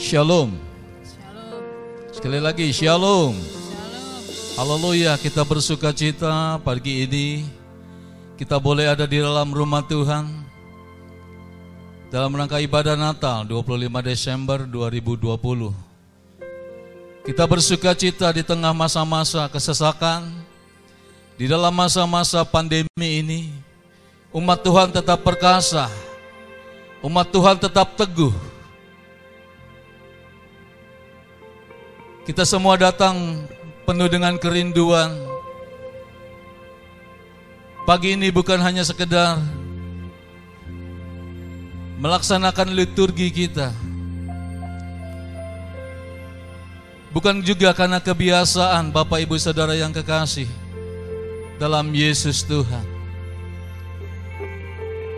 Shalom. Shalom. Sekali lagi Shalom. Shalom. Haleluya, kita bersuka cita pagi ini kita boleh ada di dalam rumah Tuhan dalam rangka ibadah Natal 25 Desember 2020. Kita bersuka cita di tengah masa-masa kesesakan, di dalam masa-masa pandemi ini. Umat Tuhan tetap perkasa, umat Tuhan tetap teguh. Kita semua datang penuh dengan kerinduan. Pagi ini bukan hanya sekedar melaksanakan liturgi kita, bukan juga karena kebiasaan Bapak Ibu Saudara yang kekasih dalam Yesus Tuhan,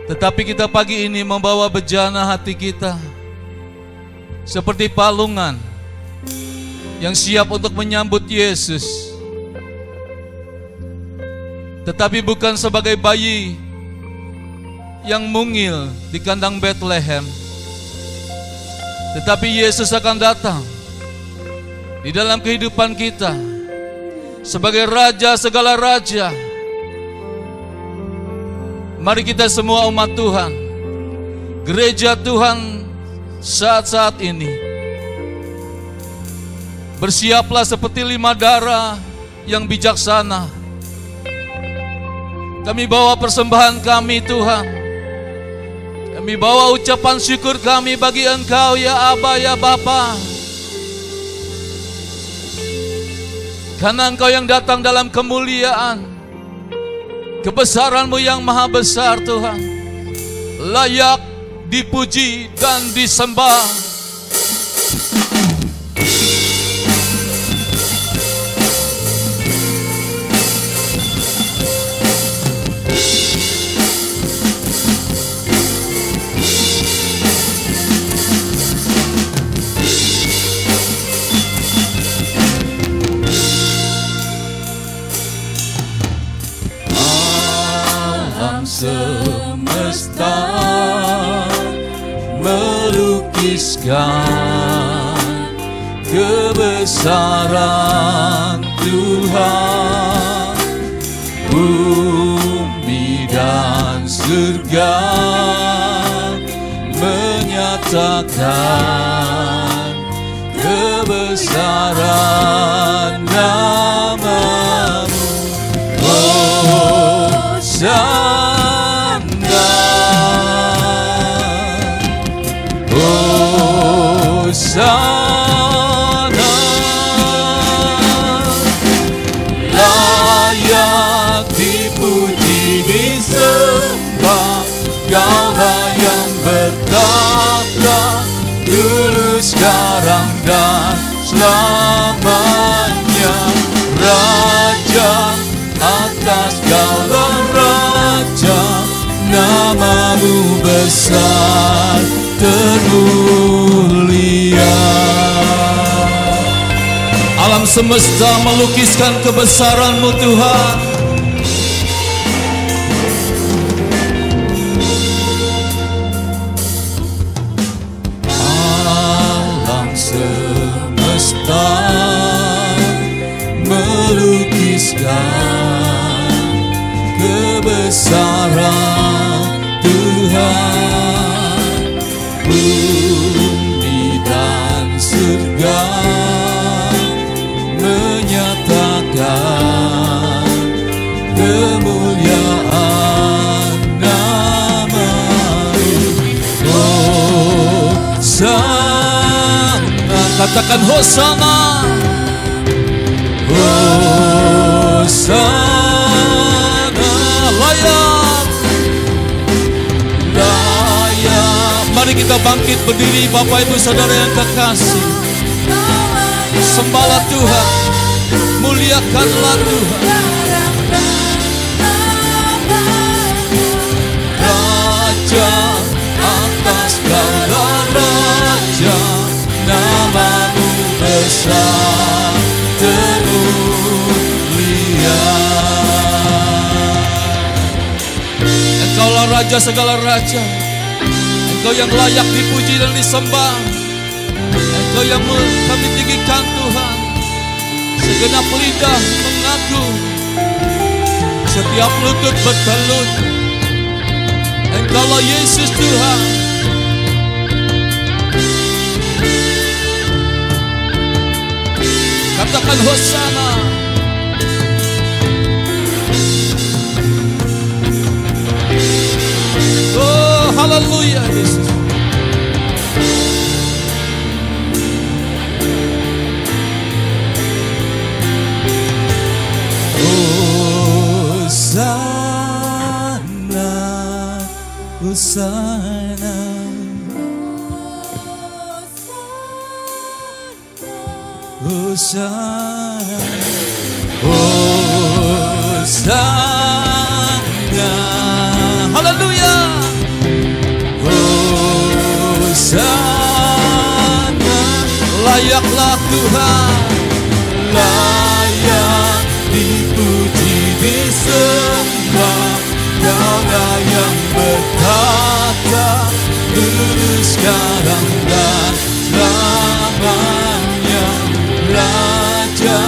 tetapi kita pagi ini membawa bejana hati kita seperti palungan yang siap untuk menyambut Yesus, tetapi bukan sebagai bayi yang mungil di kandang Bethlehem, tetapi Yesus akan datang di dalam kehidupan kita sebagai Raja segala Raja. Mari kita semua umat Tuhan, gereja Tuhan saat-saat ini, bersiaplah seperti lima darah yang bijaksana. Kami bawa persembahan kami Tuhan, kami bawa ucapan syukur kami bagi Engkau ya Aba ya Bapa, karena Engkau yang datang dalam kemuliaan, kebesaran-Mu yang maha besar Tuhan, layak dipuji dan disembah. Semesta melukiskan kebesaran Tuhan, bumi dan surga menyatakan kebesaran nama-Mu. Hosana, layak dipuji disembah, Kaulah yang bertahta dulu sekarang dan selamanya, Raja atas segala raja, nama-Mu besar termulia. Alam semesta melukiskan kebesaran-Mu Tuhan. Alam semesta melukiskan kebesaran Tuhan, bumi dan surga menyatakan kemuliaan nama-Mu. Hosana, katakan Hosana. Hosana, layak. Mari kita bangkit berdiri Bapak Ibu Saudara yang kekasih. Sembahlah Tuhan, muliakanlah Tuhan. Raja atas segala raja, nama-Mu besar termulia. Engkaulah Raja segala raja, Engkau yang layak dipuji dan disembah. Engkau yang kami tinggikan Tuhan. Segenap lidah mengaku, setiap lutut bertelut, Engkaulah Yesus Tuhan. Katakan Hosana. Oh, haleluya Yesus. Hosana, Hosana, Hosana, haleluya, Hosana, layaklah Tuhan, layak dipuji disembah. Kaulah yang berkata dulu sekarang dan selamanya, Raja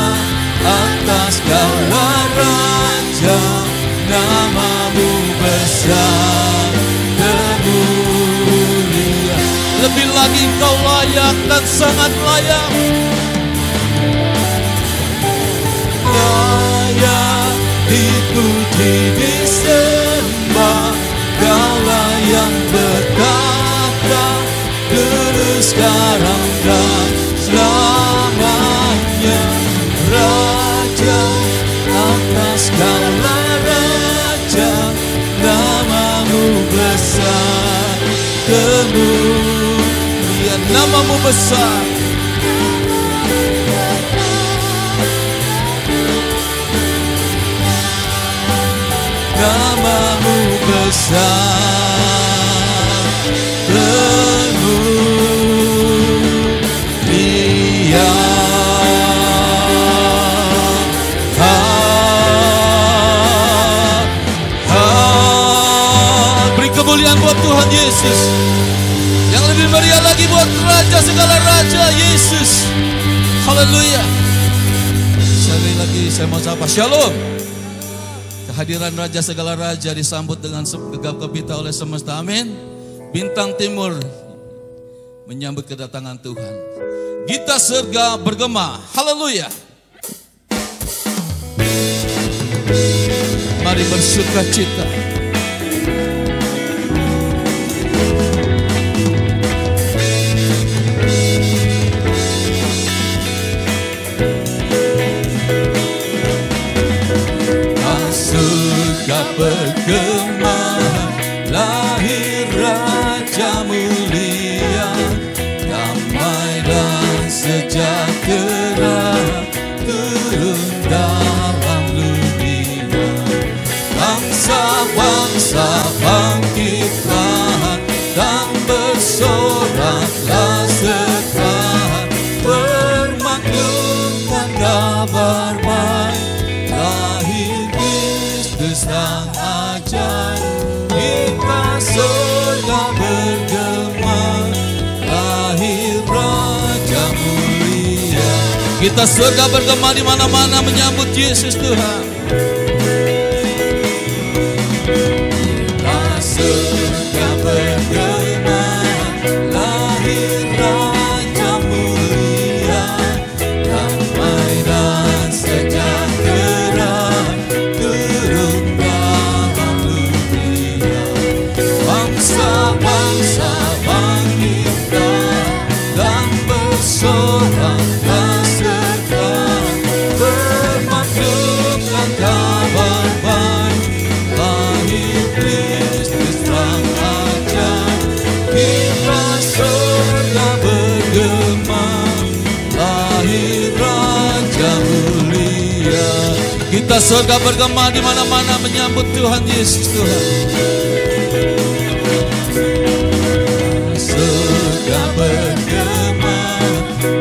atas segala raja, namamu besar termulia. Lebih lagi Kau layak dan sangat layak, layak dipuji disembah. Kaulah yang berkata dulu sekarang dan selamanya, Raja atas segala raja, namamu besar kemuliaan, namamu besar. Namamu besar termulia. Beri kemuliaan buat Tuhan Yesus. Yang lebih meriah lagi buat Raja segala raja Yesus. Haleluya. Sekali lagi saya mau sapa Shalom. Kehadiran Raja segala raja disambut dengan gegap gempita oleh semesta, amin. Bintang timur menyambut kedatangan Tuhan. Gita surga bergema, haleluya. Mari bersuka cita. Bergema, lahir Raja mulia, damai dan sejahtera turun dalam dunia. Bangsa-bangsa bangkitlah dan bersoraklah setelah bermaklumkan kabar baik. Lahir Kristus sang ajaib, kita surga bergema, lahir Raja mulia. Kita surga bergema di mana-mana menyambut Yesus Tuhan. Kita surga bergema, lahir Raja mulia, damai dan sejahtera turun dalam dunia. Bangsa-bangsa bangkitlah dan bersoraklah serta bermaklumkan kabar baik. Lahir Kristus sang ajaib, kita surga bergema, lahir Raja mulia. Kita surga bergema di mana-mana menyambut Tuhan Yesus Tuhan. Surga bergema,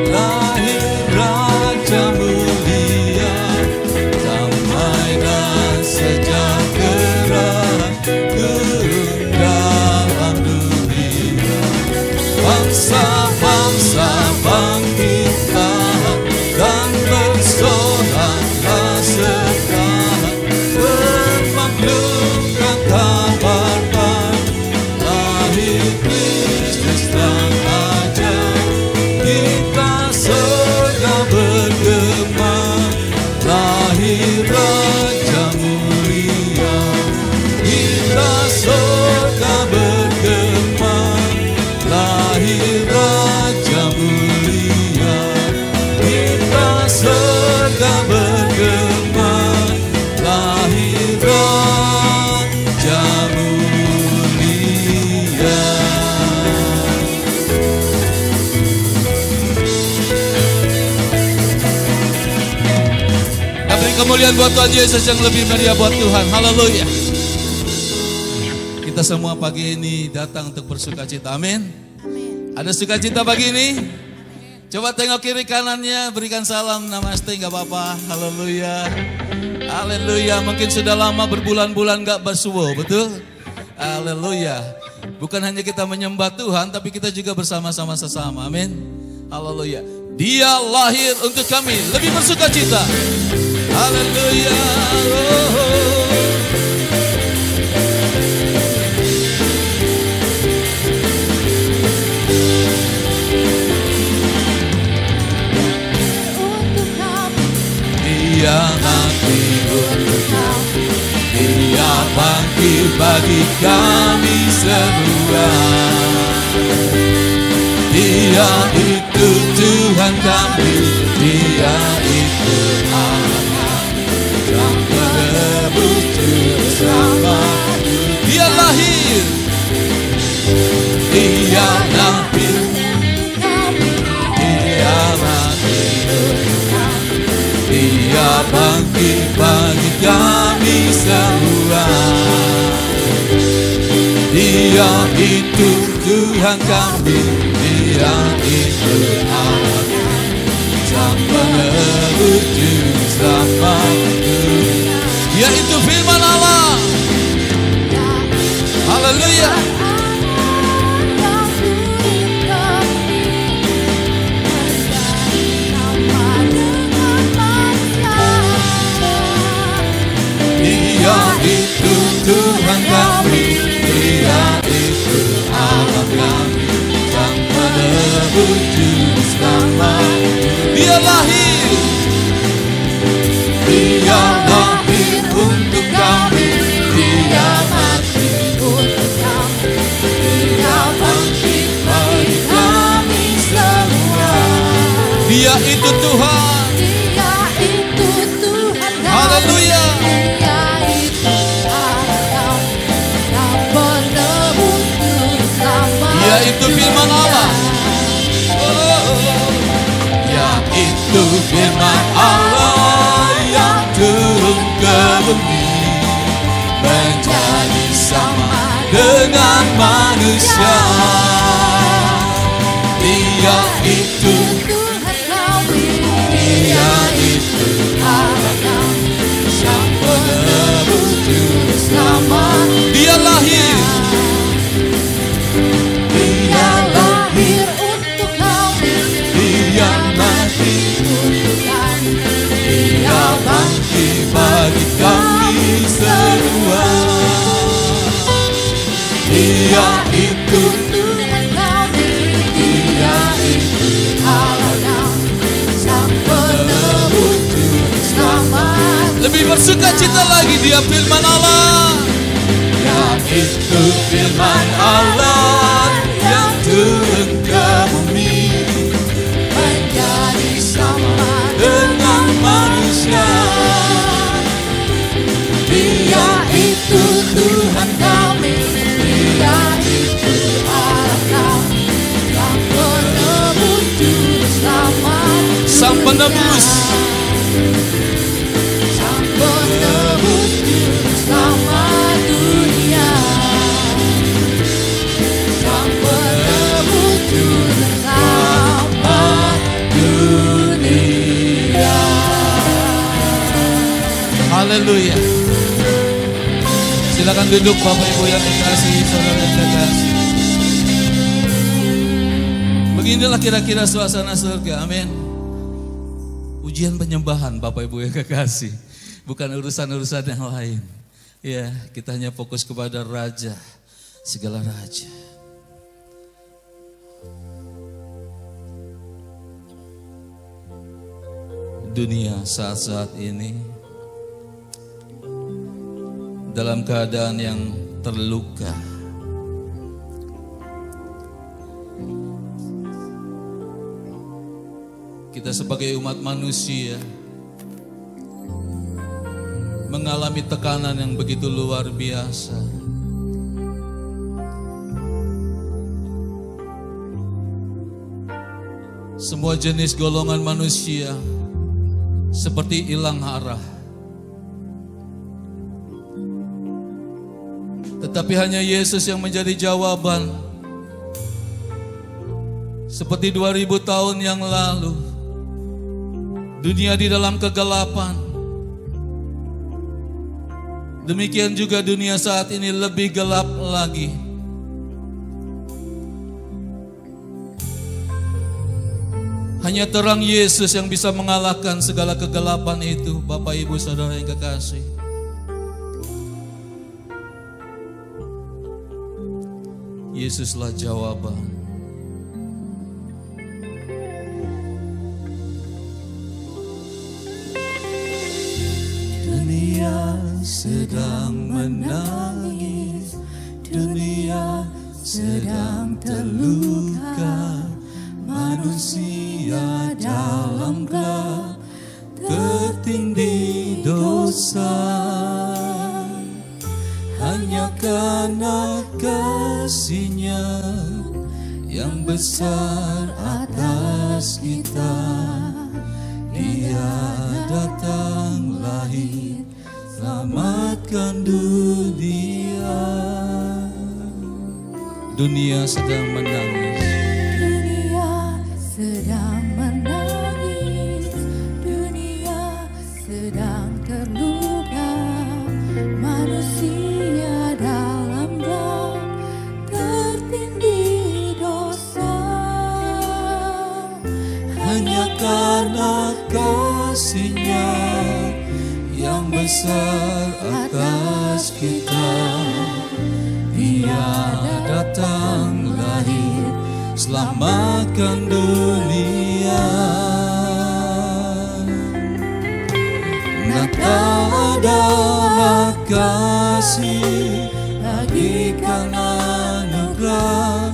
lahir Raja mulia, damai dan sejahtera turun dalam dunia. Bangsa-bangsa bangkitlah lahir Raja mulia, hingga surga bergema. Lahir Raja mulia, hingga surga bergema. Lahir Raja mulia. Beri kemuliaan buat Tuhan Yesus yang lebih meriah buat Tuhan. Haleluya. Kita semua pagi ini datang untuk bersuka cita. Amin. Ada sukacita pagi ini? Coba tengok kiri kanannya, berikan salam, namaste, gak apa-apa. Haleluya. Haleluya. Mungkin sudah lama berbulan-bulan gak bersuwo, betul? Haleluya. Bukan hanya kita menyembah Tuhan, tapi kita juga bersama-sama sesama. Amin. Haleluya. Dia lahir untuk kami, lebih bersuka cita. Haleluya. Dia mati untuk kami, Dia bangkit bagi kami semua. Dia itu Tuhan kami, Dia itu Allah kami, yang menebus bersama. Dia lahir, Dia lahir, Dia mati untuk kami, Dia bangkit bagi kami semua. Dia itu Tuhan kami, Dia itu Allah kami, Sang Penebus juru selamat dunia. Dia itu firman Allah. Haleluya. Dia itu Tuhan kami, Dia itu Allah kami, Sang Penebus juru selamat. Dia lahir, Dia lahir untuk kami, Dia mati untuk kami, Dia bangkit bagi kami semua. Dia itu Tuhan, Dia itu Tuhan kami. haleluya. Dia itu Allah kami, yang menebus bersama. Dia itu firman Allah. Dia itu firman Allah yang turun ke bumi, menjadi sama dengan manusia. Dia itu Tuhan kami, Dia itu Allah kami, Sang Penebus juru selamat. Dia lahir, Dia lahir untuk kami, Dia mati, untuk kami, Dia bangkit bagi kami semua. Dia itu Tuhan kami, Dia itu Allah kami, Sang Penebus juru selamat. lebih bersuka cita lagi. Dia firman Allah. Dia itu firman Allah yang turun ke bumi, Menjadi sama dengan manusia. Dia itu Tuhan kami, Dia itu Allah kami, Sang Penebus juru selamat. Sang Penebus, Sang Penebus juru selamat dunia. Sang Penebus juru selamat dunia. haleluya. Silakan duduk Bapak Ibu yang dikasihi, saudara yang dikasihi. Beginilah kira-kira suasana surga, amin. Ujian penyembahan Bapak Ibu yang kekasih, bukan urusan-urusan yang lain. Ya, kita hanya fokus kepada Raja, segala Raja. Dunia saat-saat ini dalam keadaan yang terluka. Kita sebagai umat manusia mengalami tekanan yang begitu luar biasa. Semua jenis golongan manusia seperti hilang arah. Tetapi hanya Yesus yang menjadi jawaban. Seperti 2000 tahun yang lalu, dunia di dalam kegelapan. Demikian juga dunia saat ini lebih gelap lagi. Hanya terang Yesus yang bisa mengalahkan segala kegelapan itu, Bapak Ibu Saudara yang kekasih. Yesuslah jawaban. Dunia sedang menangis, dunia sedang terluka, manusia dalam gelap tertindih dosa. Hanya karena kasih-Nya yang besar atas kita, Dia datang lahir, selamatkan dunia. Dunia sedang menangis. Dunia sedang menangis, dunia sedang terluka, manusia dalam gelap tertindih dosa. Hanya karena kasih-Nya yang besar atas kita, Dia datang lahir, selamatkan dunia. Natal adalah kasih, bagikan anugerah,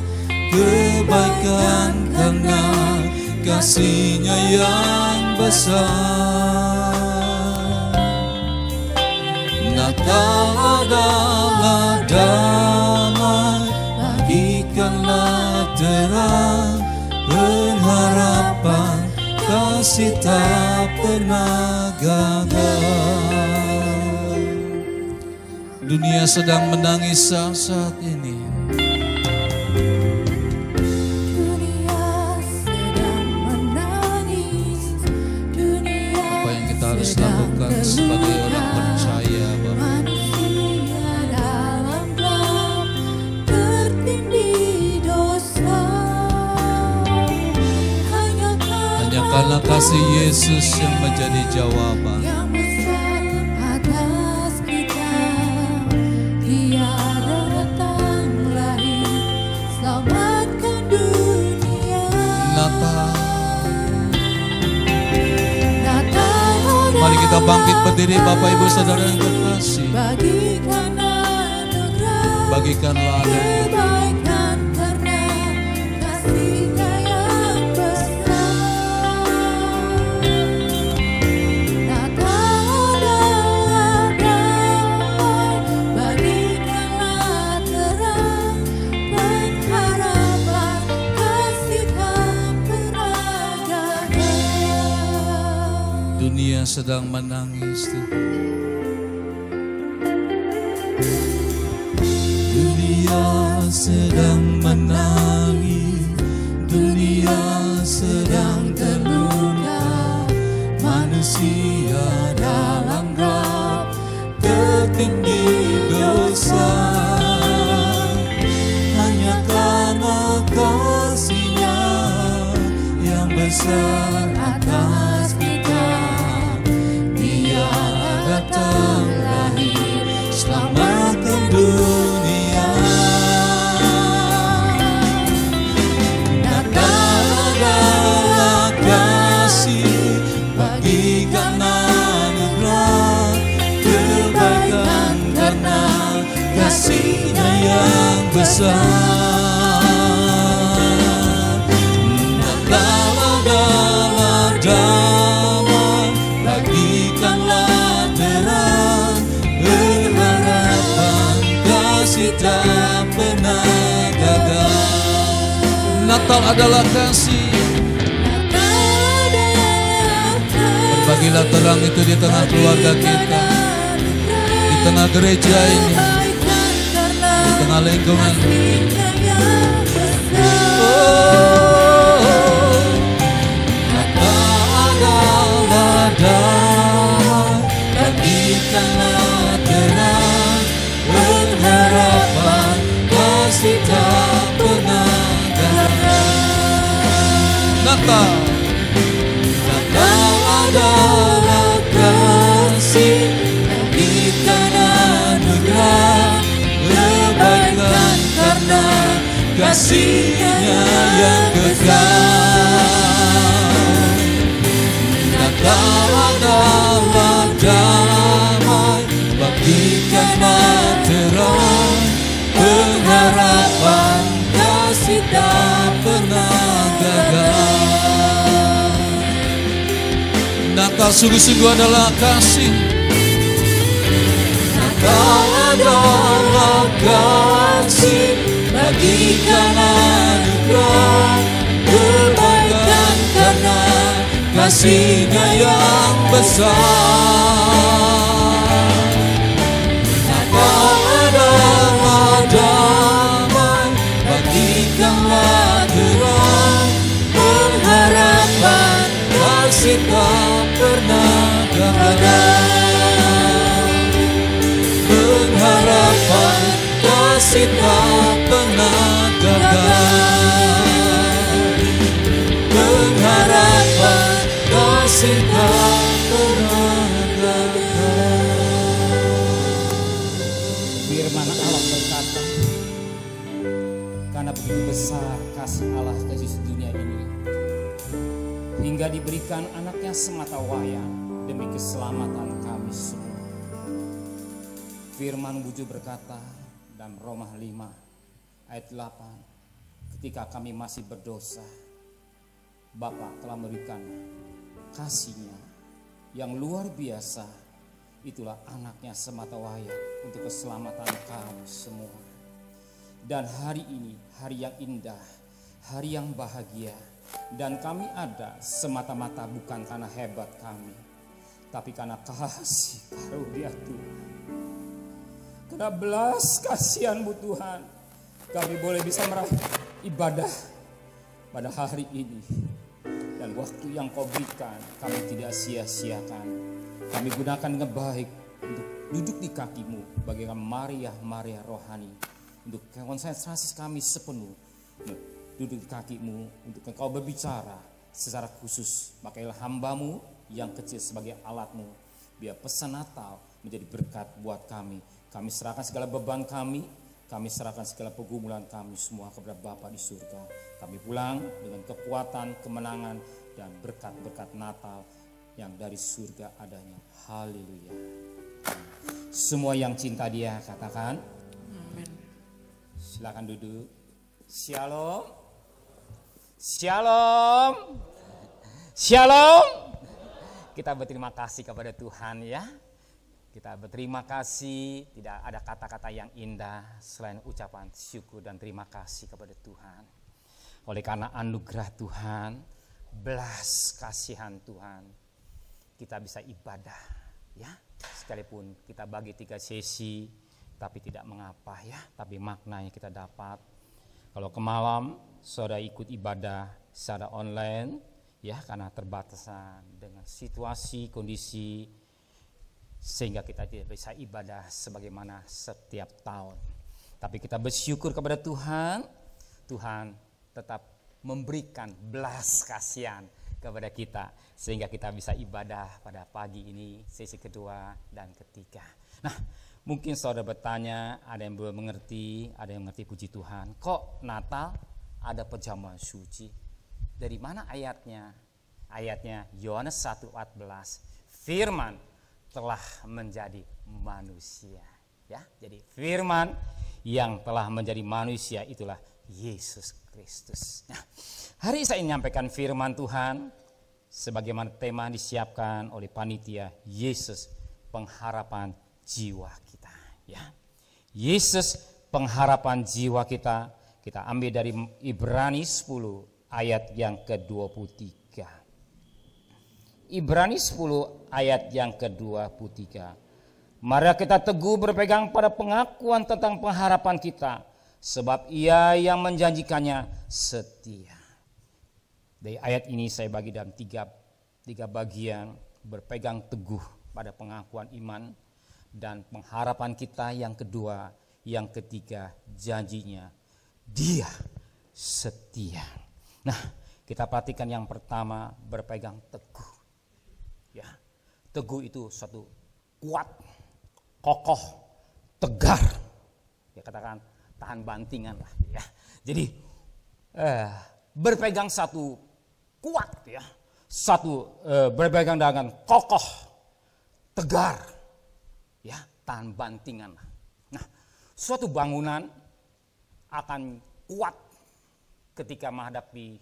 kebaikan karena kasih-Nya yang besar. Natal adalah damai, bagikanlah terang, berharapan, kasih tak pernah gagal. Dunia sedang menangis saat ini. Dunia sedang menangis, dunia Apa yang kita harus lakukan sebagai orang percaya, Bapak? manusia dalam gelap tertindih dosa. Hanya Karena kasih Yesus yang menjadi jawaban. yang besar atas kita, Dia datang lahir, selamatkan dunia. Natal. Natal Mari kita bangkit berdiri, Bapak Ibu Saudara yang terkasih. bagikan anugerah, Bagikanlah anugerah. kebaikan karena kasih-Nya yang besar. Natal adalah damai, bagikanlah terang, pengharapan, kasih tak pernah gagal. Dunia sedang menangis. Dunia sedang menangis, dunia sedang terluka, manusia dalam gelap tertindih dosa. Hanya karena kasih-Nya yang besar atas kita, Dia datang lahir, selamatkan dunia. Natal adalah kasih, bagikan anugerah, kebaikan karena besar. Natal adalah damai, bagikanlah terang, berharapan kasih tak pernah gagal. Natal adalah kasih. Berbagilah terang itu di tengah keluarga kita, di tengah gereja ini, di tengah lingkungan. Natal adalah damai, bagikanlah terang, berharapan kasih tak pernah gagal. Natal adalah kasih, bagikan anugerah, kebaikan karena kasih-Nya yang kekal. Natal adalah damai, bagikanlah terang, pengharapan kasih tak pernah gagal. Natal sungguh-sungguh adalah kasih. Natal adalah kasih, bagikan anugerah, kebaikan karena kasih-Nya yang besar. Natal adalah damai, bagikanlah terang, pengharapan kasih tak pernah gagal. Pengharapan kasih tak pernah gagal. Pengharapan kasih tak pernah gagal. Firman Allah berkata, karena begitu besar kasih Allah ke dunia ini, hingga diberikan anaknya sematawayang demi keselamatan kami semua. Firman Bujur berkata dalam Roma 5 ayat 8, ketika kami masih berdosa, Bapa telah memberikan kasih-Nya yang luar biasa, itulah anaknya sematawayang untuk keselamatan kami semua. Dan hari ini hari yang indah, hari yang bahagia, dan kami ada semata-mata bukan karena hebat kami, tapi karena kasih karunia Tuhan. Karena belas kasihan-Mu Tuhan, kami boleh bisa ibadah pada hari ini. Dan waktu yang Kau berikan kami tidak sia-siakan. Kami gunakan dengan baik untuk duduk di kaki-Mu bagaikan Maria rohani. Untuk konsentrasi kami sepenuh duduk di kaki-Mu, untuk Engkau berbicara secara khusus. Pakailah hamba-Mu yang kecil sebagai alat-Mu, biar pesan Natal menjadi berkat buat kami. Kami serahkan segala beban kami serahkan segala pergumulan kami semua kepada Bapa di surga. Kami pulang dengan kekuatan, kemenangan, dan berkat-berkat Natal yang dari surga adanya. Haleluya. Semua yang cinta Dia katakan amin. Silakan duduk. Shalom. Shalom. Shalom. Kita berterima kasih kepada Tuhan ya. Kita berterima kasih, tidak ada kata-kata yang indah selain ucapan syukur dan terima kasih kepada Tuhan. Oleh karena anugerah Tuhan, belas kasihan Tuhan, kita bisa ibadah ya. Sekalipun kita bagi 3 sesi, tapi tidak mengapa ya, tapi maknanya kita dapat. Kalau ke malam, saudara ikut ibadah secara online ya, karena terbatasan dengan situasi, kondisi, sehingga kita tidak bisa ibadah sebagaimana setiap tahun. Tapi kita bersyukur kepada Tuhan, Tuhan tetap memberikan belas kasihan kepada kita, sehingga kita bisa ibadah pada pagi ini, sesi kedua dan ketiga. Nah, mungkin saudara bertanya, ada yang belum mengerti, ada yang mengerti, puji Tuhan. Kok Natal ada perjamuan suci? Dari mana ayatnya? Ayatnya Yohanes 1:14. Firman telah menjadi manusia ya. Jadi firman yang telah menjadi manusia, itulah Yesus Kristus. Nah, hari ini saya menyampaikan firman Tuhan sebagaimana tema yang disiapkan oleh panitia, Yesus pengharapan jiwa kita. Ya, Yesus pengharapan jiwa kita. Kita ambil dari Ibrani 10 ayat yang ke-23. Ibrani 10 ayat yang ke-23. Mari kita teguh berpegang pada pengakuan tentang pengharapan kita, sebab Ia yang menjanjikannya setia. Dari ayat ini saya bagi dalam tiga bagian, berpegang teguh pada pengakuan iman dan pengharapan kita yang kedua, yang ketiga janjinya. Dia setia. Nah, kita perhatikan yang pertama, berpegang teguh. Ya, teguh itu suatu kuat, kokoh, tegar. Ya, katakan tahan bantingan lah. Ya, jadi berpegang satu kuat, ya, satu berpegang dengan kokoh, tegar, ya, tahan bantingan lah. Nah, suatu bangunan akan kuat ketika menghadapi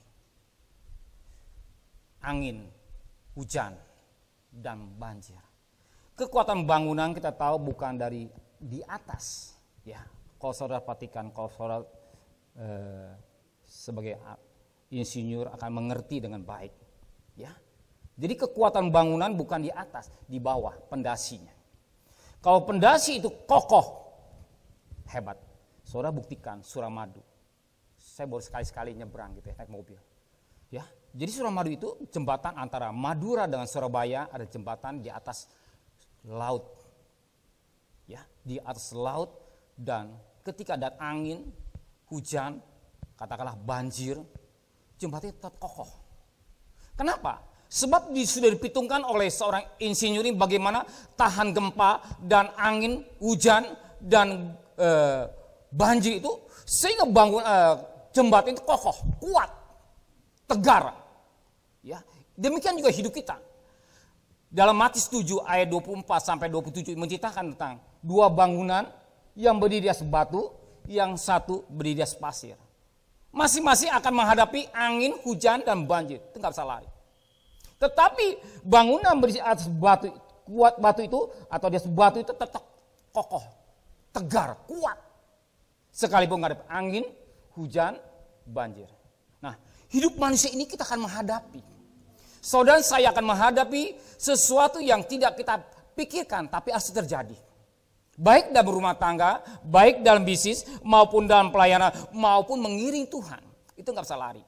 angin, hujan, dan banjir. Kekuatan bangunan kita tahu bukan dari di atas. Ya, kalau saudara perhatikan, kalau saudara sebagai insinyur akan mengerti dengan baik. Ya, jadi kekuatan bangunan bukan di atas, di bawah pendasinya. Kalau pendasi itu kokoh, hebat. Saudara buktikan Suramadu. Saya baru sekali-sekali nyebrang gitu ya, naik mobil. Ya, jadi Suramadu itu jembatan antara Madura dengan Surabaya, ada jembatan di atas laut. Ya, di atas laut, dan ketika ada angin, hujan, katakanlah banjir, jembatan itu tetap kokoh. Kenapa? Sebab sudah dipitungkan oleh seorang insinyur ini bagaimana tahan gempa dan angin, hujan, dan banjir itu, sehingga jembatan itu kokoh, kuat, tegar. Ya, demikian juga hidup kita. Dalam Matius 7 ayat 24 sampai 27 menceritakan tentang dua bangunan yang berdiri di atas batu, yang satu berdiri di atas pasir. Masing-masing akan menghadapi angin, hujan, dan banjir. Itu nggak bisa lari. Tetapi bangunan berdiri di atas batu, kuat batu itu, atau di atas batu itu tetap kokoh, tegar, kuat. Sekalipun menghadapi angin, hujan, banjir. Nah, hidup manusia ini kita akan menghadapi. Saudara saya akan menghadapi sesuatu yang tidak kita pikirkan tapi harus terjadi. Baik dalam rumah tangga, baik dalam bisnis, maupun dalam pelayanan, maupun mengiring Tuhan. Itu gak bisa lari.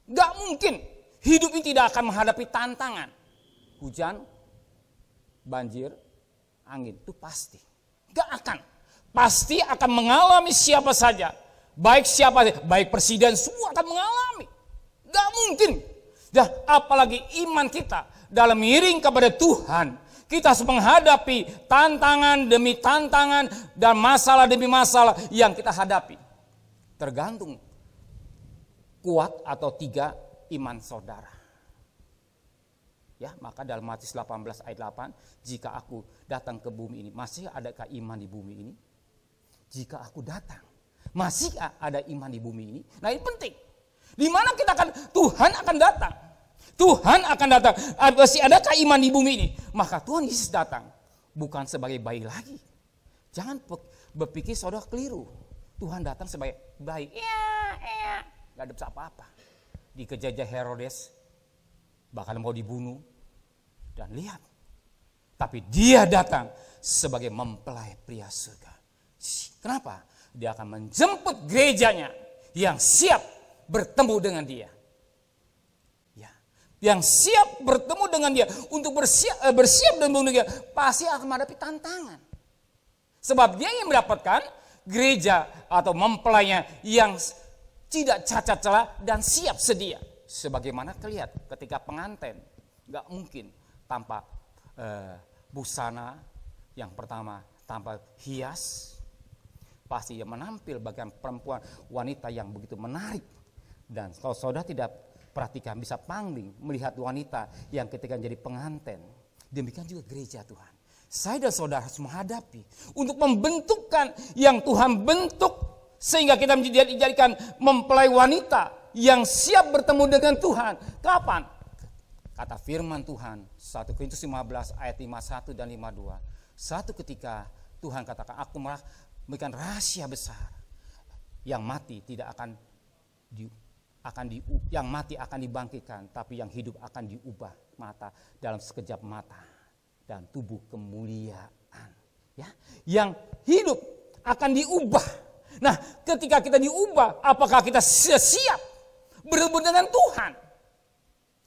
Gak mungkin hidup ini tidak akan menghadapi tantangan. Hujan, banjir, angin, itu pasti. Gak akan. Pasti akan mengalami siapa saja. Baik presiden, semua akan mengalami. Gak mungkin. Dan apalagi iman kita dalam miring kepada Tuhan. Kita harus menghadapi tantangan demi tantangan dan masalah demi masalah yang kita hadapi. Tergantung kuat atau tidak iman saudara. Ya, maka dalam Matius 18 ayat 8, jika aku datang ke bumi ini, masih adakah iman di bumi ini? Jika aku datang, masih ada iman di bumi ini? Nah, ini penting. Di mana Tuhan akan datang? Tuhan akan datang. Masih adakah iman di bumi ini? Maka Tuhan Yesus datang bukan sebagai bayi lagi. Jangan berpikir saudara keliru. Tuhan datang sebagai bayi. Gak ada apa-apa. Dikejar Herodes, bahkan mau dibunuh. Dan lihat, tapi dia datang sebagai mempelai pria surga. Kenapa? Dia akan menjemput gerejanya yang siap bertemu dengan dia. Ya, yang siap bertemu dengan dia, untuk bersiap dan membunuh dia, pasti akan menghadapi tantangan. Sebab dia yang mendapatkan gereja atau mempelainya yang tidak cacat celah dan siap sedia. Sebagaimana terlihat ketika pengantin, gak mungkin tanpa busana yang pertama, tanpa hias. Pasti dia menampil bagian perempuan, wanita yang begitu menarik. Dan kalau saudara tidak perhatikan, bisa pangling melihat wanita yang ketika jadi pengantin. Demikian juga gereja Tuhan. Saya dan saudara harus menghadapi untuk membentukkan yang Tuhan bentuk sehingga kita dijadikan mempelai wanita yang siap bertemu dengan Tuhan. Kapan? Kata firman Tuhan 1 Korintus 15 ayat 51 dan 52. Satu ketika Tuhan katakan, aku memberikan rahasia besar. Yang mati tidak yang mati akan dibangkitkan, tapi yang hidup akan diubah mata dalam sekejap mata dan tubuh kemuliaan. Ya, yang hidup akan diubah. Nah, ketika kita diubah, apakah kita siap bertemu dengan Tuhan?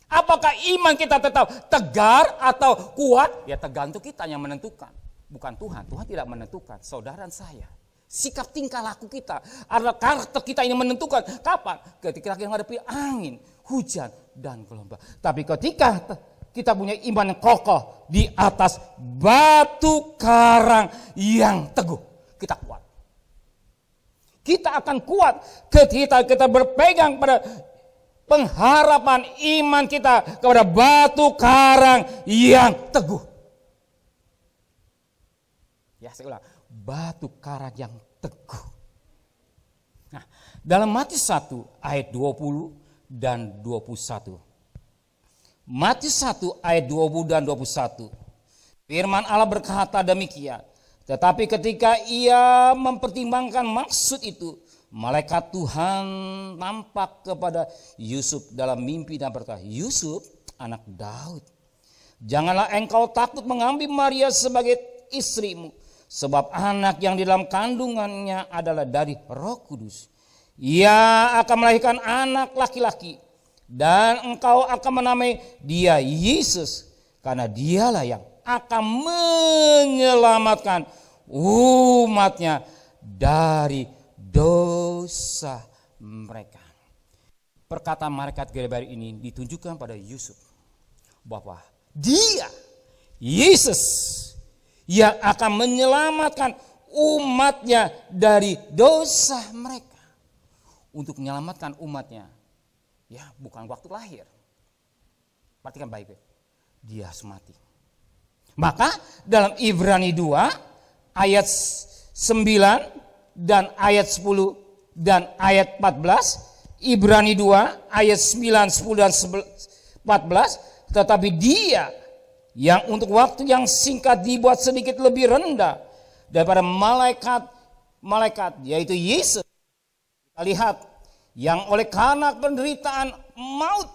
Apakah iman kita tetap tegar atau kuat? Ya tergantung kita yang menentukan. Bukan Tuhan. Tuhan tidak menentukan. Saudara dan saya. Sikap tingkah laku kita. Adalah karakter kita yang menentukan. Kapan? Ketika kita menghadapi angin, hujan, dan gelombang. Tapi ketika kita punya iman yang kokoh di atas batu karang yang teguh. Kita kuat. Kita akan kuat ketika kita berpegang pada pengharapan iman kita kepada batu karang yang teguh. Ya, saya ulang, batu karang yang teguh. Nah, dalam Matius 1 ayat 20 dan 21. Matius 1 ayat 20 dan 21. Firman Allah berkata demikian. Tetapi ketika ia mempertimbangkan maksud itu, malaikat Tuhan nampak kepada Yusuf dalam mimpi dan berkata, Yusuf, anak Daud, janganlah engkau takut mengambil Maria sebagai istrimu, sebab anak yang di dalam kandungannya adalah dari Roh Kudus. Ia akan melahirkan anak laki-laki, dan engkau akan menamai dia Yesus, karena dialah yang akan menyelamatkan umatnya dari dosa mereka. Perkataan malaikat Gabriel ini ditunjukkan pada Yusuf bahwa dia, Yesus, yang akan menyelamatkan umatnya dari dosa mereka. Untuk menyelamatkan umatnya, ya bukan waktu lahir. Perhatikan baik-baik, dia harus mati. Maka dalam Ibrani 2 ayat 9 dan ayat 10 dan ayat 14, Ibrani 2 ayat 9, 10 dan 14, tetapi dia yang untuk waktu yang singkat dibuat sedikit lebih rendah daripada malaikat, yaitu Yesus. Kita lihat, yang oleh karena penderitaan maut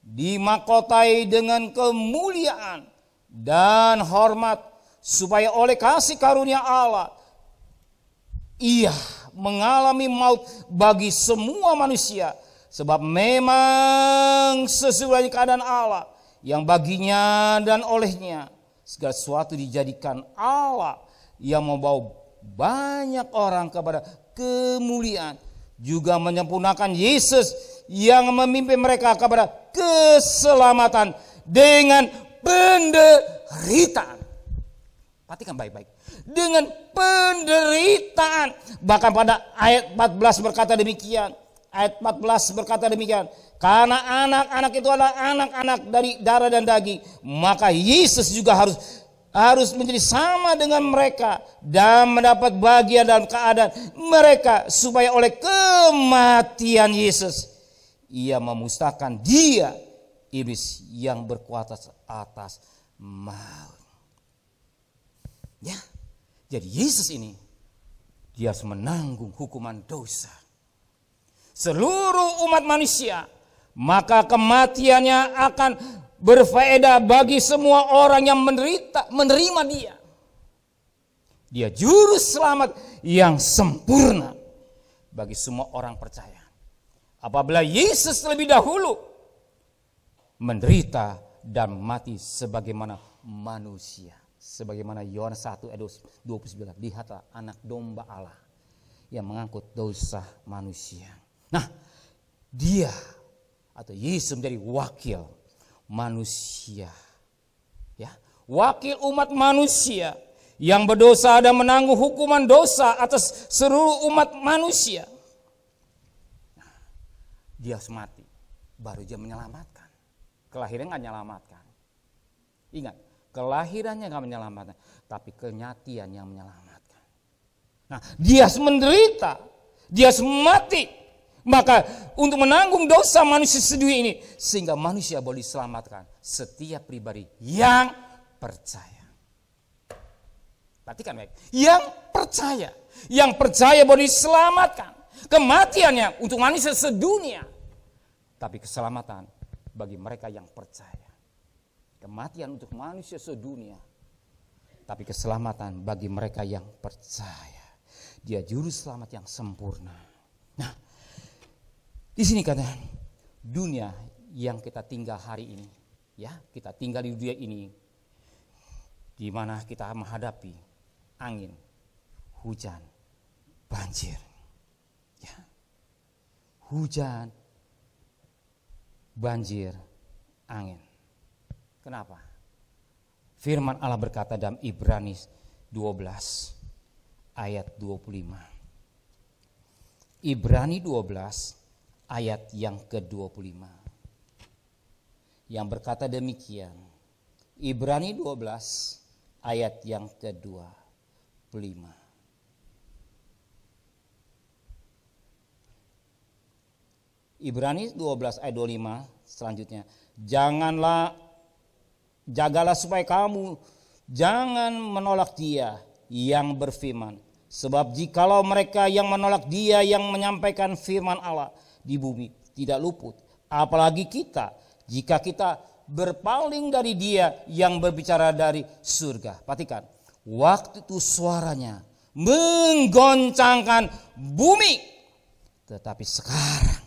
dimahkotai dengan kemuliaan dan hormat, supaya oleh kasih karunia Allah ia mengalami maut bagi semua manusia. Sebab memang sesuai keadaan Allah yang baginya dan olehnya segala sesuatu dijadikan Allah yang membawa banyak orang kepada kemuliaan, juga menyempurnakan Yesus yang memimpin mereka kepada keselamatan dengan penderitaan. Perhatikan baik-baik. Dengan penderitaan. Bahkan pada ayat 14 berkata demikian. Ayat 14 berkata demikian. Karena anak-anak itu adalah anak-anak dari darah dan daging, maka Yesus juga harus menjadi sama dengan mereka dan mendapat bagian dalam keadaan mereka, supaya oleh kematian Yesus ia memusnahkan dia, iblis yang berkuasa atas maut. Ya, jadi Yesus ini dia harus menanggung hukuman dosa seluruh umat manusia, maka kematiannya akan berfaedah bagi semua orang yang menerima dia. Dia juru selamat yang sempurna bagi semua orang percaya. Apabila Yesus lebih dahulu menderita dan mati sebagaimana manusia. Sebagaimana Yohanes 1 ayat 29. Lihatlah anak domba Allah yang mengangkut dosa manusia. Nah, dia atau Yesus menjadi wakil manusia. Ya, wakil umat manusia yang berdosa dan menanggung hukuman dosa atas seluruh umat manusia. Nah, dia harus mati baru dia menyelamatkan. Kelahiran nggak menyelamatkan. Ingat, Kelahirannya nggak menyelamatkan, tapi kematian yang menyelamatkan. Nah, dia menderita, dia mati, maka untuk menanggung dosa manusia sedunia ini, sehingga manusia boleh diselamatkan. Setiap pribadi yang percaya. Perhatikan baik, yang percaya boleh diselamatkan. Kematiannya untuk manusia sedunia, tapi keselamatan bagi mereka yang percaya. Kematian untuk manusia sedunia, tapi keselamatan bagi mereka yang percaya. Dia juru selamat yang sempurna. Nah, di sini kata dunia yang kita tinggal hari ini, ya, kita tinggal di dunia ini, di mana kita menghadapi angin, hujan, banjir, ya, hujan, banjir, angin. Kenapa? Firman Allah berkata dalam Ibrani 12 ayat 25. Ibrani 12 ayat yang ke-25. Yang berkata demikian. Ibrani 12 ayat yang ke-25. Ibrani 12 ayat 25 selanjutnya. Jagalah supaya kamu jangan menolak dia yang berfirman. Sebab jikalau mereka yang menolak dia yang menyampaikan firman Allah di bumi tidak luput. Apalagi kita, jika kita berpaling dari dia yang berbicara dari surga. Perhatikan, waktu itu suaranya menggoncangkan bumi. Tetapi sekarang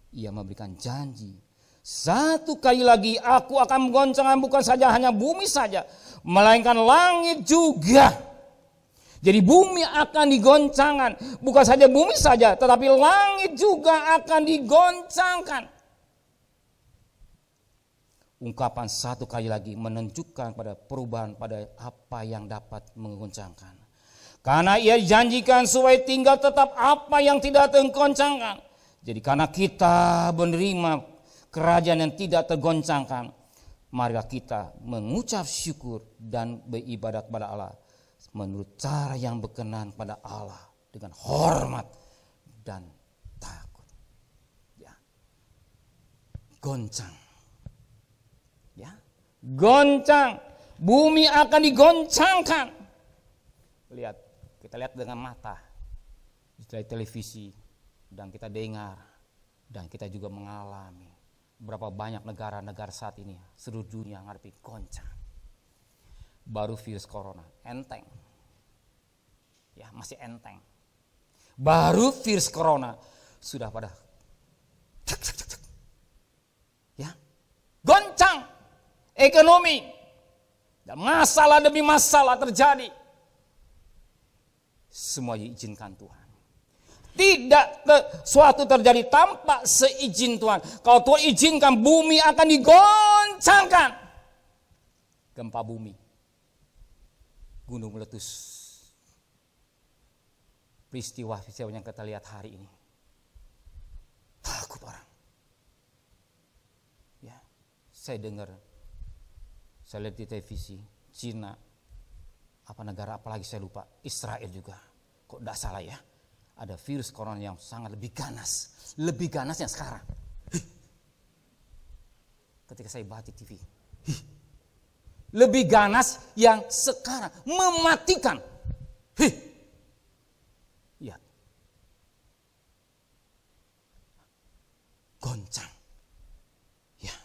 ia memberikan janji. Satu kali lagi aku akan menggoncangkan bukan saja hanya bumi saja, melainkan langit juga. Jadi bumi akan digoncangkan, bukan saja bumi saja, tetapi langit juga akan digoncangkan. Ungkapan satu kali lagi menunjukkan pada perubahan pada apa yang dapat menggoncangkan. Karena ia janjikan supaya tinggal tetap apa yang tidak tergoncangkan. Jadi karena kita menerima kerajaan yang tidak tergoncangkan, marilah kita mengucap syukur dan beribadat kepada Allah menurut cara yang berkenan pada Allah dengan hormat dan takut. Ya. Goncang. Ya. Goncang. Bumi akan digoncangkan. Lihat, kita lihat dengan mata di televisi dan kita dengar dan kita juga mengalami. Berapa banyak negara-negara saat ini seluruh dunia menghadapi goncang. Baru virus corona, enteng. Ya, masih enteng. Baru virus corona sudah pada ya, goncang ekonomi. Dan masalah demi masalah terjadi. Semua diizinkan Tuhan. Tidak suatu terjadi tanpa seizin Tuhan. Kalau Tuhan izinkan, bumi akan digoncangkan. Gempa bumi, gunung meletus, peristiwa yang kita lihat hari ini. Takut orang. Ya, saya dengar, saya lihat di televisi, Cina, apa negara apalagi saya lupa, Israel juga. Kok tidak salah ya? Ada virus corona yang sangat lebih ganas yang sekarang. Ketika saya baca TV, lebih ganas yang sekarang, mematikan. Lihat, goncang, ya,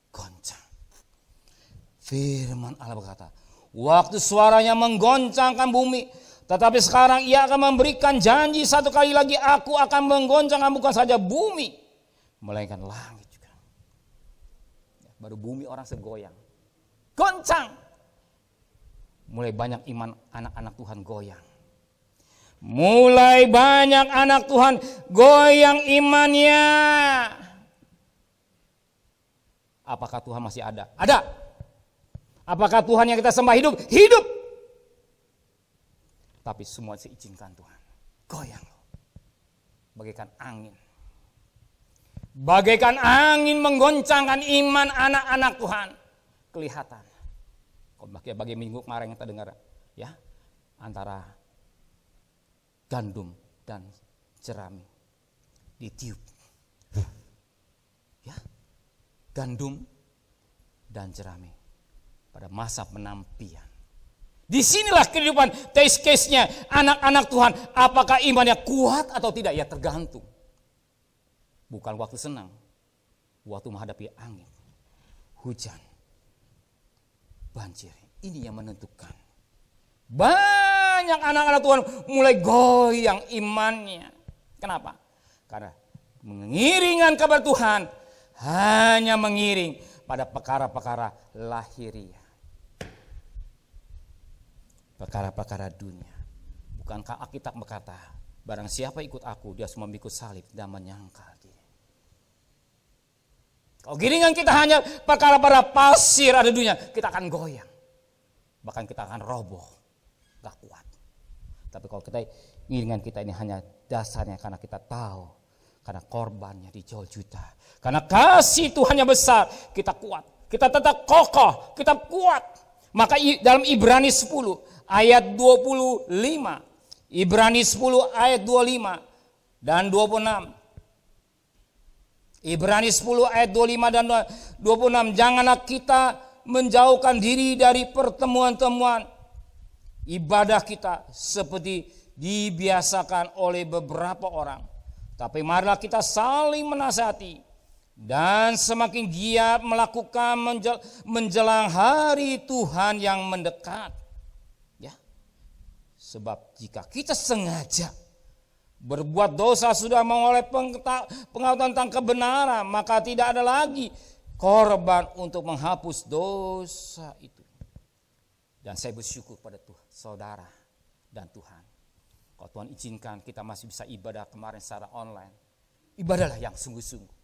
goncang. Firman Allah berkata, waktu suaranya menggoncangkan bumi. Tetapi sekarang ia akan memberikan janji satu kali lagi, aku akan menggoncangkan bukan saja bumi, melainkan langit juga. Ya, baru bumi orang segoyang. Goncang. Mulai banyak iman anak-anak Tuhan goyang. Mulai banyak anak Tuhan goyang imannya. Apakah Tuhan masih ada? Ada. Apakah Tuhan yang kita sembah hidup? Hidup. Tapi semua diizinkan Tuhan. Goyang. Bagaikan angin. Bagaikan angin menggoncangkan iman anak-anak Tuhan. Kelihatan. Bagi minggu kemarin kita dengar ya, antara gandum dan jerami ditiup. Ya. Gandum dan jerami pada masa penampian. Disinilah kehidupan test case-nya anak-anak Tuhan. Apakah imannya kuat atau tidak? Ya tergantung. Bukan waktu senang, waktu menghadapi angin, hujan, banjir. Ini yang menentukan. Banyak anak-anak Tuhan mulai goyang imannya. Kenapa? Karena mengiringan kabar Tuhan hanya mengiring pada perkara-perkara lahiriah. Perkara-perkara dunia. Bukankah Alkitab berkata, barang siapa ikut aku, dia semua memikul salib dan menyangkal dia. Kalau giringan kita hanya perkara-perkara pasir ada dunia, kita akan goyang. Bahkan kita akan roboh, gak kuat. Tapi kalau kita giringan kita ini hanya dasarnya karena kita tahu, karena korbannya dijual juta, karena kasih Tuhan yang besar, kita kuat, kita tetap kokoh, kita kuat. Maka dalam Ibrani 10 ayat 25, Ibrani 10 ayat 25 dan 26. Ibrani 10 ayat 25 dan 26. Janganlah kita menjauhkan diri dari pertemuan-temuan ibadah kita seperti dibiasakan oleh beberapa orang. Tapi marilah kita saling menasihati dan semakin giat melakukan menjelang hari Tuhan yang mendekat. Ya. Sebab jika kita sengaja berbuat dosa sudah mengoleh pengetahuan tentang kebenaran, maka tidak ada lagi korban untuk menghapus dosa itu. Dan saya bersyukur pada Tuhan, saudara dan Tuhan. Kalau Tuhan izinkan kita masih bisa ibadah kemarin secara online, ibadahlah yang sungguh-sungguh.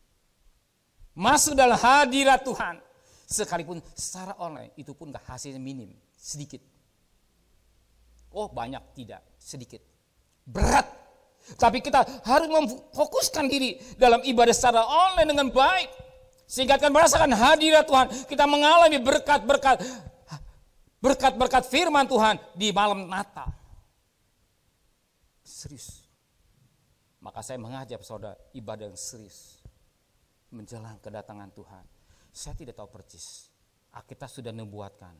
Masuk dalam hadirat Tuhan, sekalipun secara online, itu pun gak hasilnya minim, sedikit. Oh banyak, tidak, sedikit. Berat. Tapi kita harus memfokuskan diri dalam ibadah secara online dengan baik. Sehingga akan merasakan hadirat Tuhan. Kita mengalami berkat-berkat firman Tuhan di malam Natal. Serius. Maka saya mengajak saudara ibadah yang serius. Menjelang kedatangan Tuhan. Saya tidak tahu persis. Kita sudah membuatkan.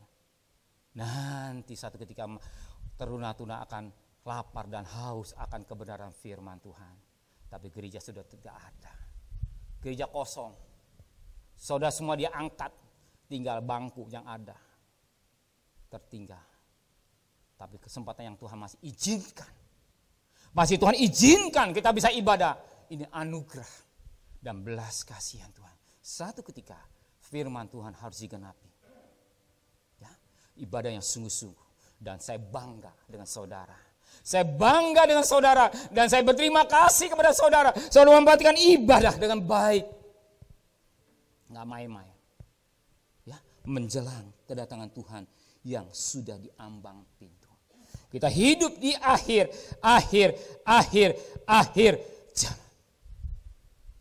Nanti satu ketika teruna-tuna akan lapar dan haus akan kebenaran firman Tuhan. Tapi gereja sudah tidak ada. Gereja kosong. Saudara semua dia angkat. Tinggal bangku yang ada. Tertinggal. Tapi kesempatan yang Tuhan masih izinkan. Masih Tuhan izinkan kita bisa ibadah. Ini anugerah dan belas kasihan Tuhan. Satu ketika firman Tuhan harus digenapi. Ya, ibadah yang sungguh-sungguh. Dan saya bangga dengan saudara. Saya bangga dengan saudara dan saya berterima kasih kepada saudara. Saudara memperhatikan ibadah dengan baik. Nggak main-main. Ya, menjelang kedatangan Tuhan yang sudah diambang pintu. Kita hidup di akhir zaman.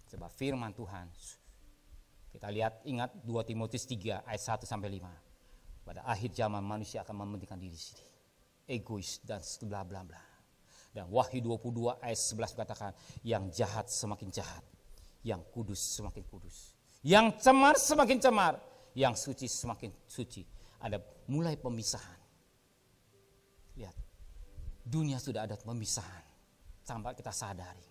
Sebab firman Tuhan. Kita lihat, ingat 2 Timotius 3 ayat 1 sampai 5. Pada akhir zaman manusia akan mementingkan diri sendiri. Egois dan bla bla bla. Dan Wahyu 22 ayat 11 katakan, yang jahat semakin jahat, yang kudus semakin kudus, yang cemar semakin cemar, yang suci semakin suci. Ada mulai pemisahan. Lihat, dunia sudah ada pemisahan sampai kita sadari.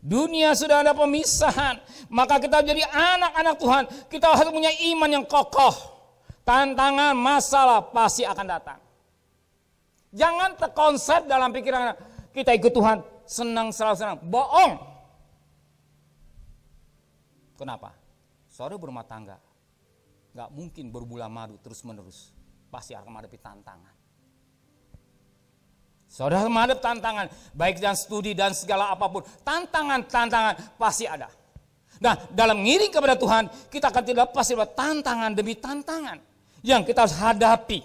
Dunia sudah ada pemisahan, maka kita menjadi anak-anak Tuhan. Kita harus punya iman yang kokoh. Tantangan, masalah pasti akan datang. Jangan terkonsep dalam pikiran kita ikut Tuhan, senang selalu senang. Bohong. Kenapa? Saudara berumah tangga, gak mungkin berbulan madu terus menerus. Pasti akan menghadapi tantangan. Saudara menghadapi tantangan, baik dan studi dan segala apapun. Tantangan pasti ada. Nah, dalam ngiring kepada Tuhan, kita akan tidak pasti ada tantangan demi tantangan yang kita harus hadapi.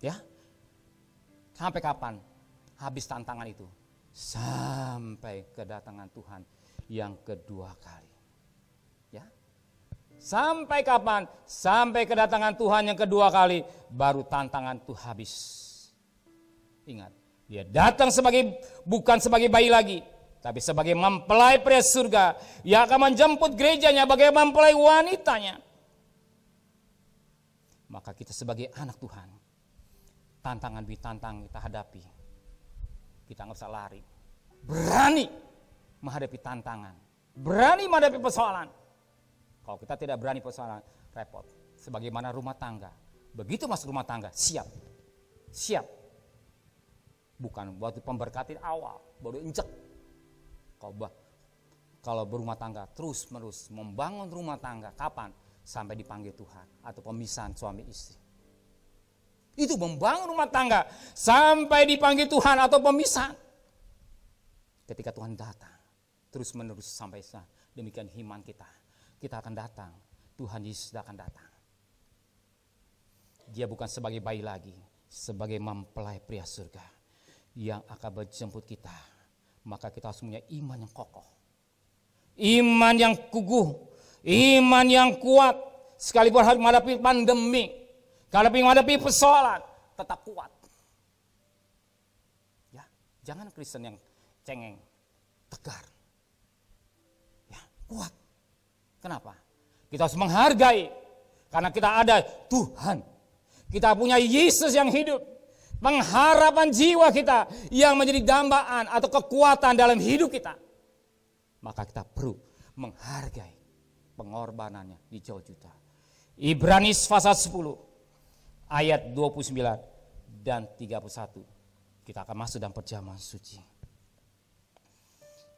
Ya. Sampai kapan habis tantangan itu? Sampai kedatangan Tuhan yang kedua kali. Ya. Sampai kapan? Sampai kedatangan Tuhan yang kedua kali, baru tantangan itu habis. Ingat, dia datang bukan sebagai bayi lagi, tapi sebagai mempelai pria surga yang akan menjemput gerejanya bagai mempelai wanitanya. Maka kita sebagai anak Tuhan, tantangan demi tantangan kita hadapi, kita nggak usah lari, berani menghadapi tantangan, berani menghadapi persoalan. Kalau kita tidak berani persoalan, repot. Sebagaimana rumah tangga, begitu masuk rumah tangga, siap. Bukan waktu pemberkatan awal, baru injek. Kalau berumah tangga terus menerus membangun rumah tangga, kapan? Sampai dipanggil Tuhan atau pemisahan suami istri. Itu membangun rumah tangga sampai dipanggil Tuhan atau pemisahan. Ketika Tuhan datang, terus menerus sampai sana. Demikian iman kita. Kita akan datang, Tuhan Yesus akan datang. Dia bukan sebagai bayi lagi, sebagai mempelai pria surga yang akan menjemput kita. Maka kita harus punya iman yang kokoh, iman yang kuguh, iman yang kuat. Sekalipun harus menghadapi pandemi, menghadapi persoalan, tetap kuat. Ya, jangan Kristen yang cengeng, tegar. Ya, kuat. Kenapa? Kita harus menghargai karena kita ada Tuhan. Kita punya Yesus yang hidup. Pengharapan jiwa kita yang menjadi dambaan atau kekuatan dalam hidup kita. Maka kita perlu menghargai pengorbanannya di jauh juta. Ibrani pasal 10 ayat 29 dan 31. Kita akan masuk dalam perjamuan suci.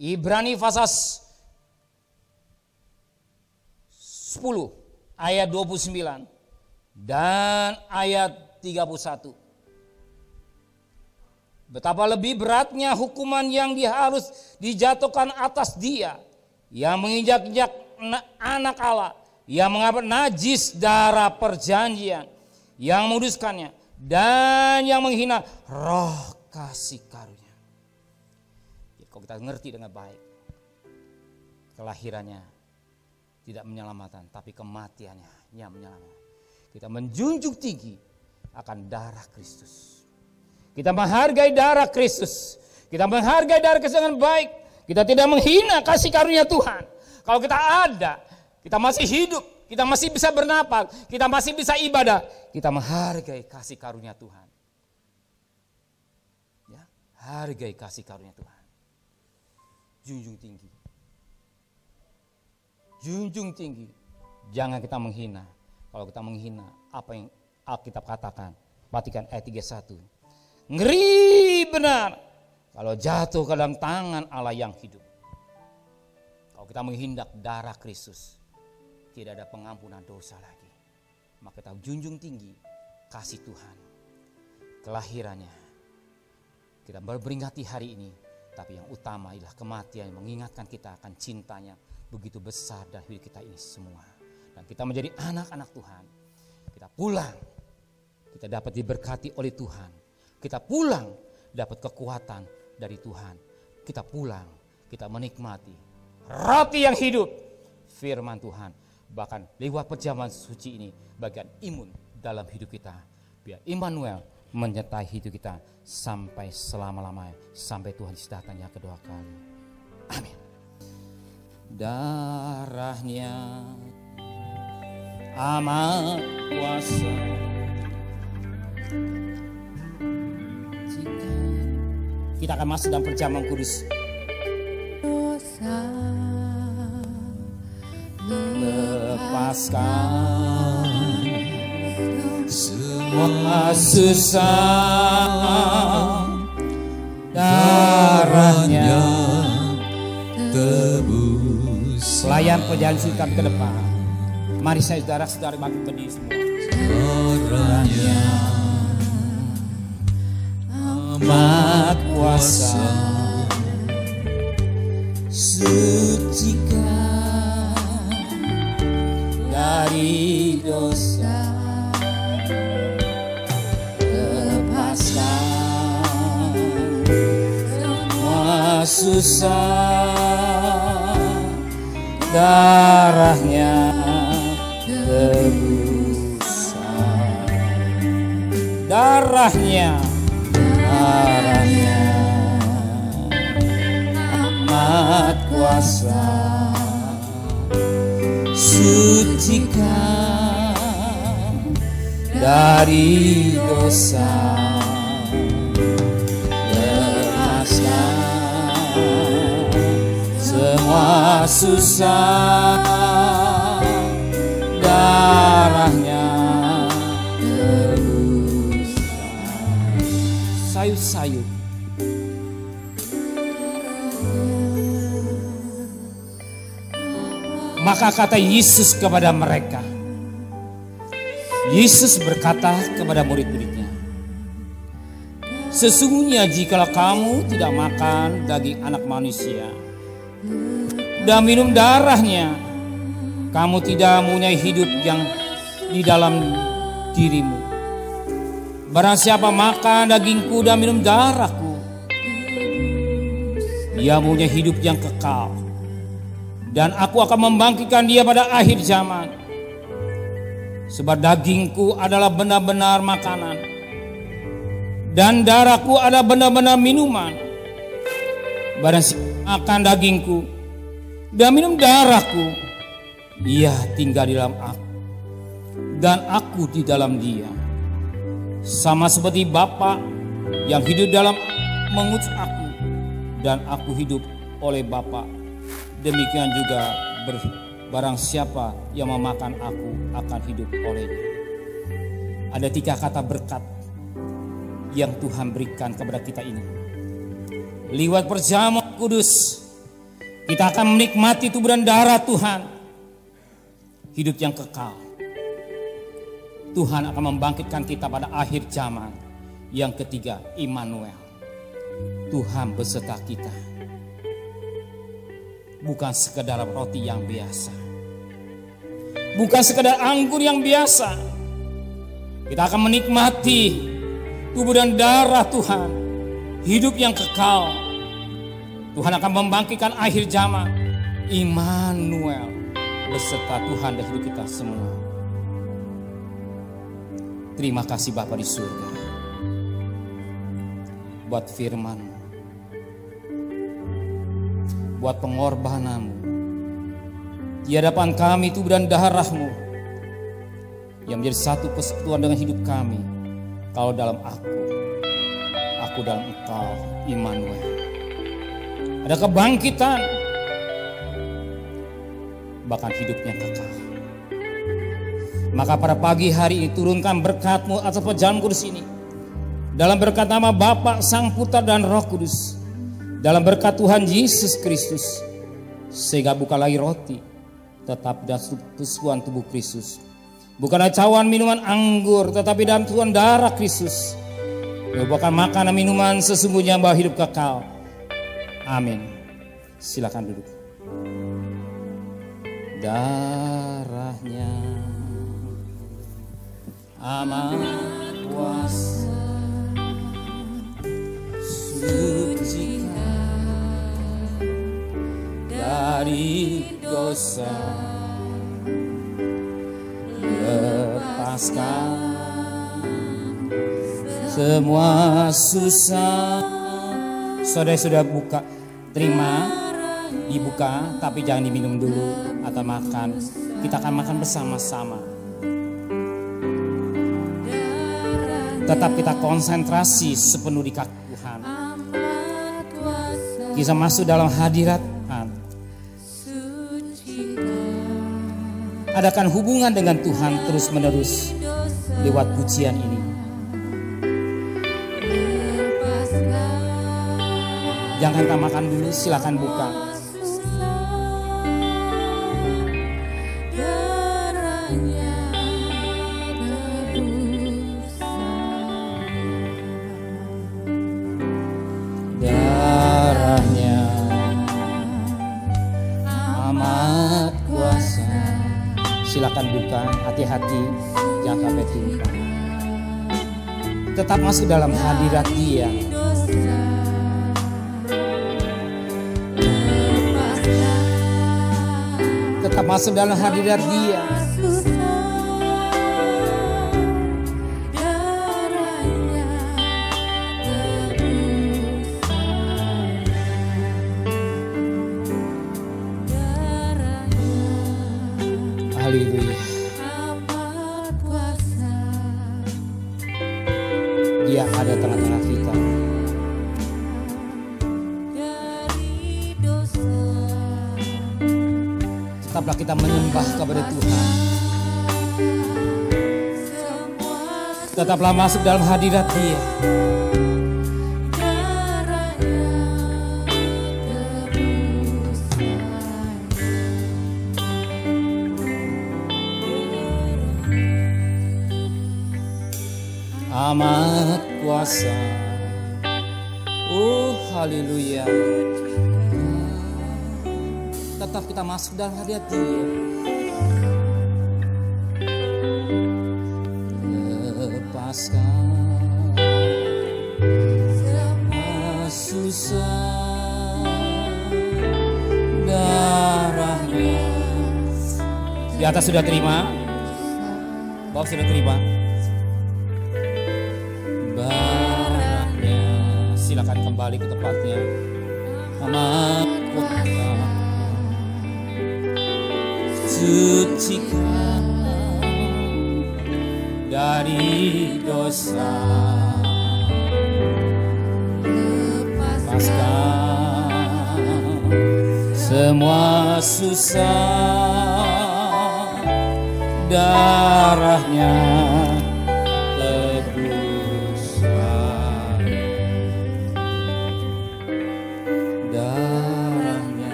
Ibrani pasal 10 ayat 29 dan ayat 31. Betapa lebih beratnya hukuman yang harus dijatuhkan atas dia yang menginjak-injak anak Allah, yang menganggap najis darah perjanjian, yang menguduskannya dan yang menghina roh kasih karunia. Kalau kita ngerti dengan baik, kelahirannya tidak menyelamatkan, tapi kematiannya yang menyelamatkan. Kita menjunjung tinggi akan darah Kristus. Kita menghargai darah Kristus. Kita menghargai darah Kristus dengan baik. Kita tidak menghina kasih karunia Tuhan. Kalau kita ada, kita masih hidup, kita masih bisa bernapas, kita masih bisa ibadah, kita menghargai kasih karunia Tuhan. Ya, hargai kasih karunia Tuhan. Junjung tinggi. Junjung tinggi. Jangan kita menghina. Kalau kita menghina apa yang Alkitab katakan, perhatikan ayat 31. Ngeri benar kalau jatuh ke dalam tangan Allah yang hidup. Kalau kita menghindak darah Kristus, tidak ada pengampunan dosa lagi. Maka kita junjung tinggi kasih Tuhan, kelahirannya. Kita memperingati hari ini, tapi yang utama adalah kematian yang mengingatkan kita akan cintanya begitu besar dalam hidup kita ini semua. Dan kita menjadi anak-anak Tuhan. Kita pulang, kita dapat diberkati oleh Tuhan. Kita pulang dapat kekuatan dari Tuhan. Kita pulang, kita menikmati roti yang hidup, firman Tuhan. Bahkan lewat perjamuan suci ini bagian imun dalam hidup kita. Biar Immanuel menyertai hidup kita sampai selama-lamanya, sampai Tuhan datang yang kedua kali. Amin. Darahnya amat kuasa, kita akan masuk dalam perjamuan kudus. Dosa Lepaskan semua susah, darahnya tebus. Pelayan perjalanan suci kami ke depan. Mari saya saudara-saudara bangkit berdiri semua. Darahnya amat kuasa, sucikan dari dosa, lepaskan semua susah, darahnya darahnya amat kuasa, sucikan dari dosa, lepaskan semua susah, darahnya tebuskan. Sayup-sayup. Maka kata Yesus kepada mereka, Yesus berkata kepada murid-muridnya, sesungguhnya jikalau kamu tidak makan daging anak manusia dan minum darahnya, kamu tidak mempunyai hidup yang di dalam dirimu. Barang siapa makan dagingku dan minum darahku, ia mempunyai hidup yang kekal, dan aku akan membangkitkan dia pada akhir zaman. Sebab dagingku adalah benar-benar makanan, dan darahku adalah benar-benar minuman. Barang siapa makan dagingku dan minum darahku, ia tinggal di dalam aku, dan aku di dalam dia. Sama seperti Bapa yang hidup dalam mengutus aku, dan aku hidup oleh Bapa, demikian juga barang siapa yang memakan aku akan hidup olehnya. Ada 3 kata berkat yang Tuhan berikan kepada kita ini. Lewat perjamuan kudus, kita akan menikmati tubuh dan darah Tuhan, hidup yang kekal. Tuhan akan membangkitkan kita pada akhir zaman. Yang ketiga, Immanuel, Tuhan beserta kita. Bukan sekedar roti yang biasa, bukan sekedar anggur yang biasa. Kita akan menikmati tubuh dan darah Tuhan, hidup yang kekal. Tuhan akan membangkitkan akhir zaman, Immanuel, beserta Tuhan dan hidup kita semua. Terima kasih Bapa di surga buat firman-Mu, buat pengorbanan-Mu di hadapan kami, tubuh dan darah-Mu yang menjadi satu persekutuan dengan hidup kami. Kalau dalam aku dalam Engkau, Immanuel. Ada kebangkitan, bahkan hidupnya kekal. Maka pada pagi hari ini turunkan berkat-Mu atas perjamuan kudus ini. Dalam berkat nama Bapa, Sang Putra dan Roh Kudus. Dalam berkat Tuhan Yesus Kristus. Sehingga bukan lagi roti, tetapi dalam persekutuan tubuh Kristus. Bukanlah cawan minuman anggur, tetapi dalam tuan darah Kristus. Bukan makanan minuman sesungguhnya bahwa hidup kekal. Amin. Silakan duduk. Darahnya amat kuasa, sucikan dari dosa, lepaskan semua susah. Saudara sudah buka, terima, dibuka, tapi jangan diminum dulu atau makan. Kita akan makan bersama-sama. Tetap kita konsentrasi sepenuh di kaki Tuhan. Kita masuk dalam hadirat Tuhan. Adakan hubungan dengan Tuhan terus menerus lewat pujian ini. Jangan kita makan dulu, silakan buka. Darahnya amat kuasa. Silakan buka, hati-hati jangan sampai tumpah. Tetap masuk dalam hadirat Dia. Tetap masuk dalam hadirat Dia. Dia ada tengah-tengah kita. Tetaplah kita menyembah kepada Tuhan. Tetaplah masuk dalam hadirat Dia. Amat kuasa, oh haleluya. Tetap kita masuk dalam hadirat Dia. Lepaskan semua susah, darahnya. Di atas sudah terima, bawah sudah terima. Silakan kembali ke tempatnya. Amat kuasa, sucikan dari dosa, lepaskan semua susah, darahnya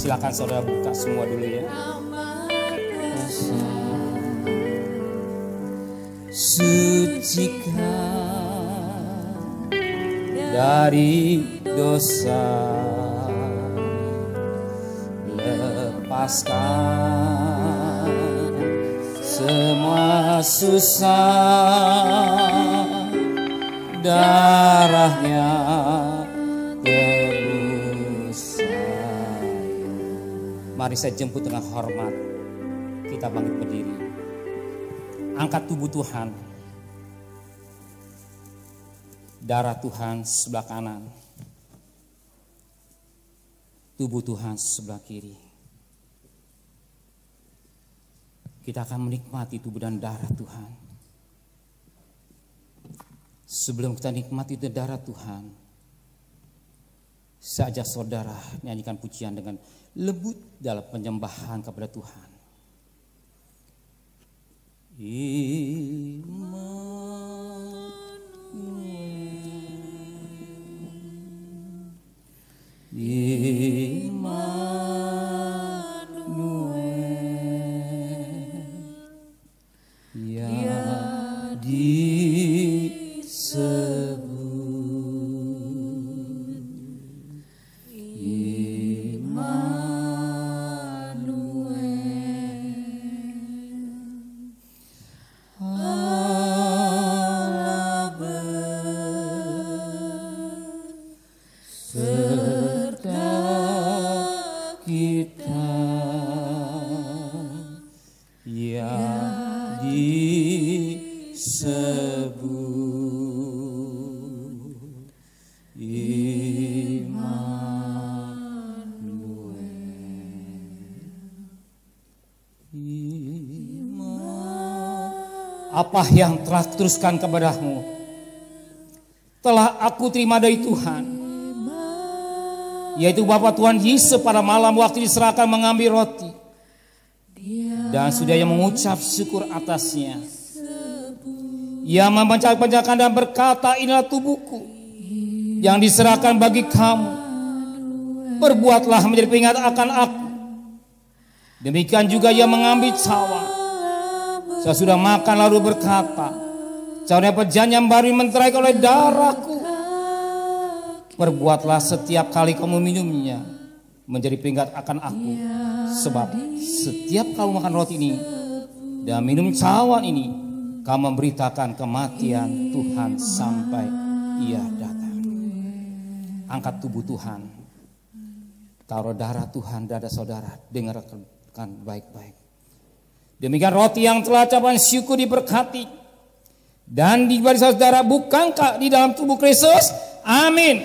silakan saudara buka semua dulu ya. Sucikan dari dosa, lepaskan semua susah, darahnya mari saya jemput dengan hormat. Kita bangkit berdiri. Angkat tubuh Tuhan. Darah Tuhan sebelah kanan. Tubuh Tuhan sebelah kiri. Kita akan menikmati tubuh dan darah Tuhan. Sebelum kita nikmati darah Tuhan, saja saudara nyanyikan pujian dengan lembut dalam penyembahan kepada Tuhan. Ya disebut apa yang telah teruskan kepadamu telah aku terima dari Tuhan, yaitu Bapa Tuhan Yesus pada malam waktu diserahkan mengambil roti dan sudah yang mengucap syukur atasnya, ia membaca-bacakan dan berkata, inilah tubuhku yang diserahkan bagi kamu, berbuatlah menjadi pengingat akan aku. Demikian juga ia mengambil cawan sesudah makan lalu berkata, cawan perjanjian baru menterai oleh darahku, perbuatlah setiap kali kamu minumnya menjadi pengingat akan aku. Sebab setiap kamu makan roti ini dan minum cawan ini, kamu memberitakan kematian Tuhan sampai ia datang. Angkat tubuh Tuhan, taruh darah Tuhan dada saudara, dengarkan baik-baik. Demikian roti yang telah ucapan syukur diberkati dan diberi saudara, bukankah di dalam tubuh Kristus? Amin.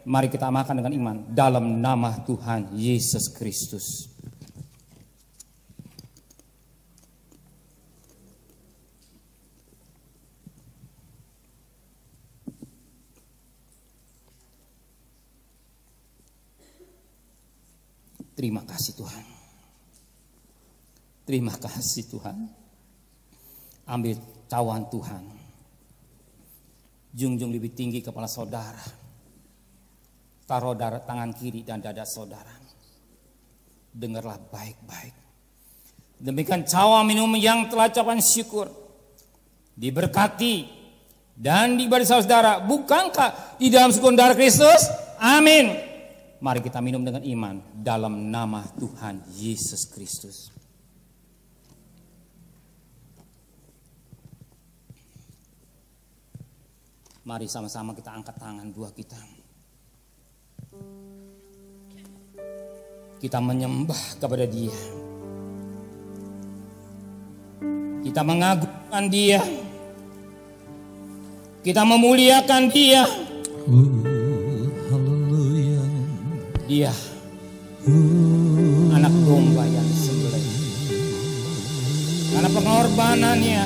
Mari kita makan dengan iman dalam nama Tuhan Yesus Kristus. Terima kasih Tuhan. Terima kasih Tuhan. Ambil cawan Tuhan. Junjung lebih tinggi kepala saudara. Taruh tangan kiri dan dada saudara. Dengarlah baik-baik. Demikian cawan minum yang telah ucapan syukur. Diberkati dan diberi saudara. Bukankah di dalam syukur darah Kristus? Amin. Mari kita minum dengan iman dalam nama Tuhan Yesus Kristus. Mari sama-sama kita angkat tangan dua kita. Kita menyembah kepada Dia. Kita mengagungkan Dia. Kita memuliakan Dia. Dia anak domba yang disembelih. Karena pengorbanannya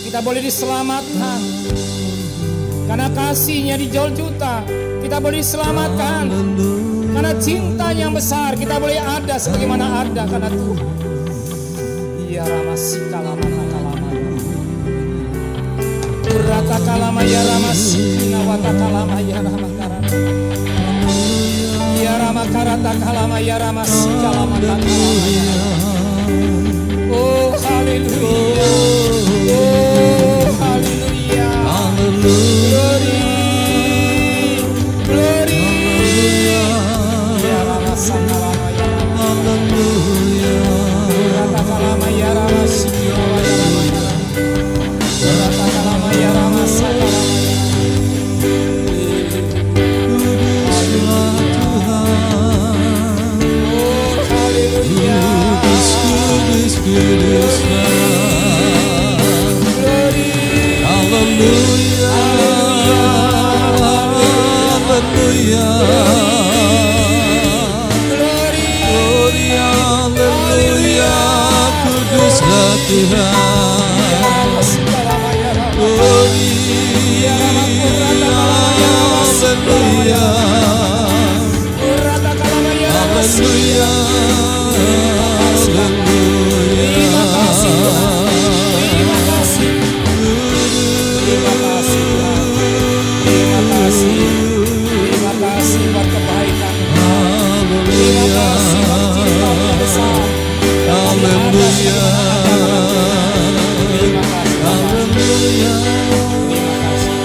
kita boleh diselamatkan. Karena kasihnya dijual juta, kita boleh diselamatkan. Karena cinta yang besar, kita boleh ada sebagaimana ada karena Tuhan. Ya ramasi kalama kalama. Urata kalama ya ramasi nawata kalama ya ramakarata. Ya ramakarata kalama ya ramasi kalama kalama ya. Oh haleluya. Oh haleluya. Glory, glory. Ya rasa kalama ya haleluya. Rata kalama ya ramasi kalama ya ramakarata. Rata kalama ya ramasi kalama ya. Oh haleluya. Haleluya, haleluya, gloria, haleluya, kuduslah Tuhan. Gloria, haleluya, haleluya, Terima kasih buat kebaikan. Terima kasih buat cinta yang besar. haleluya, Terima kasih. haleluya. Terima kasih.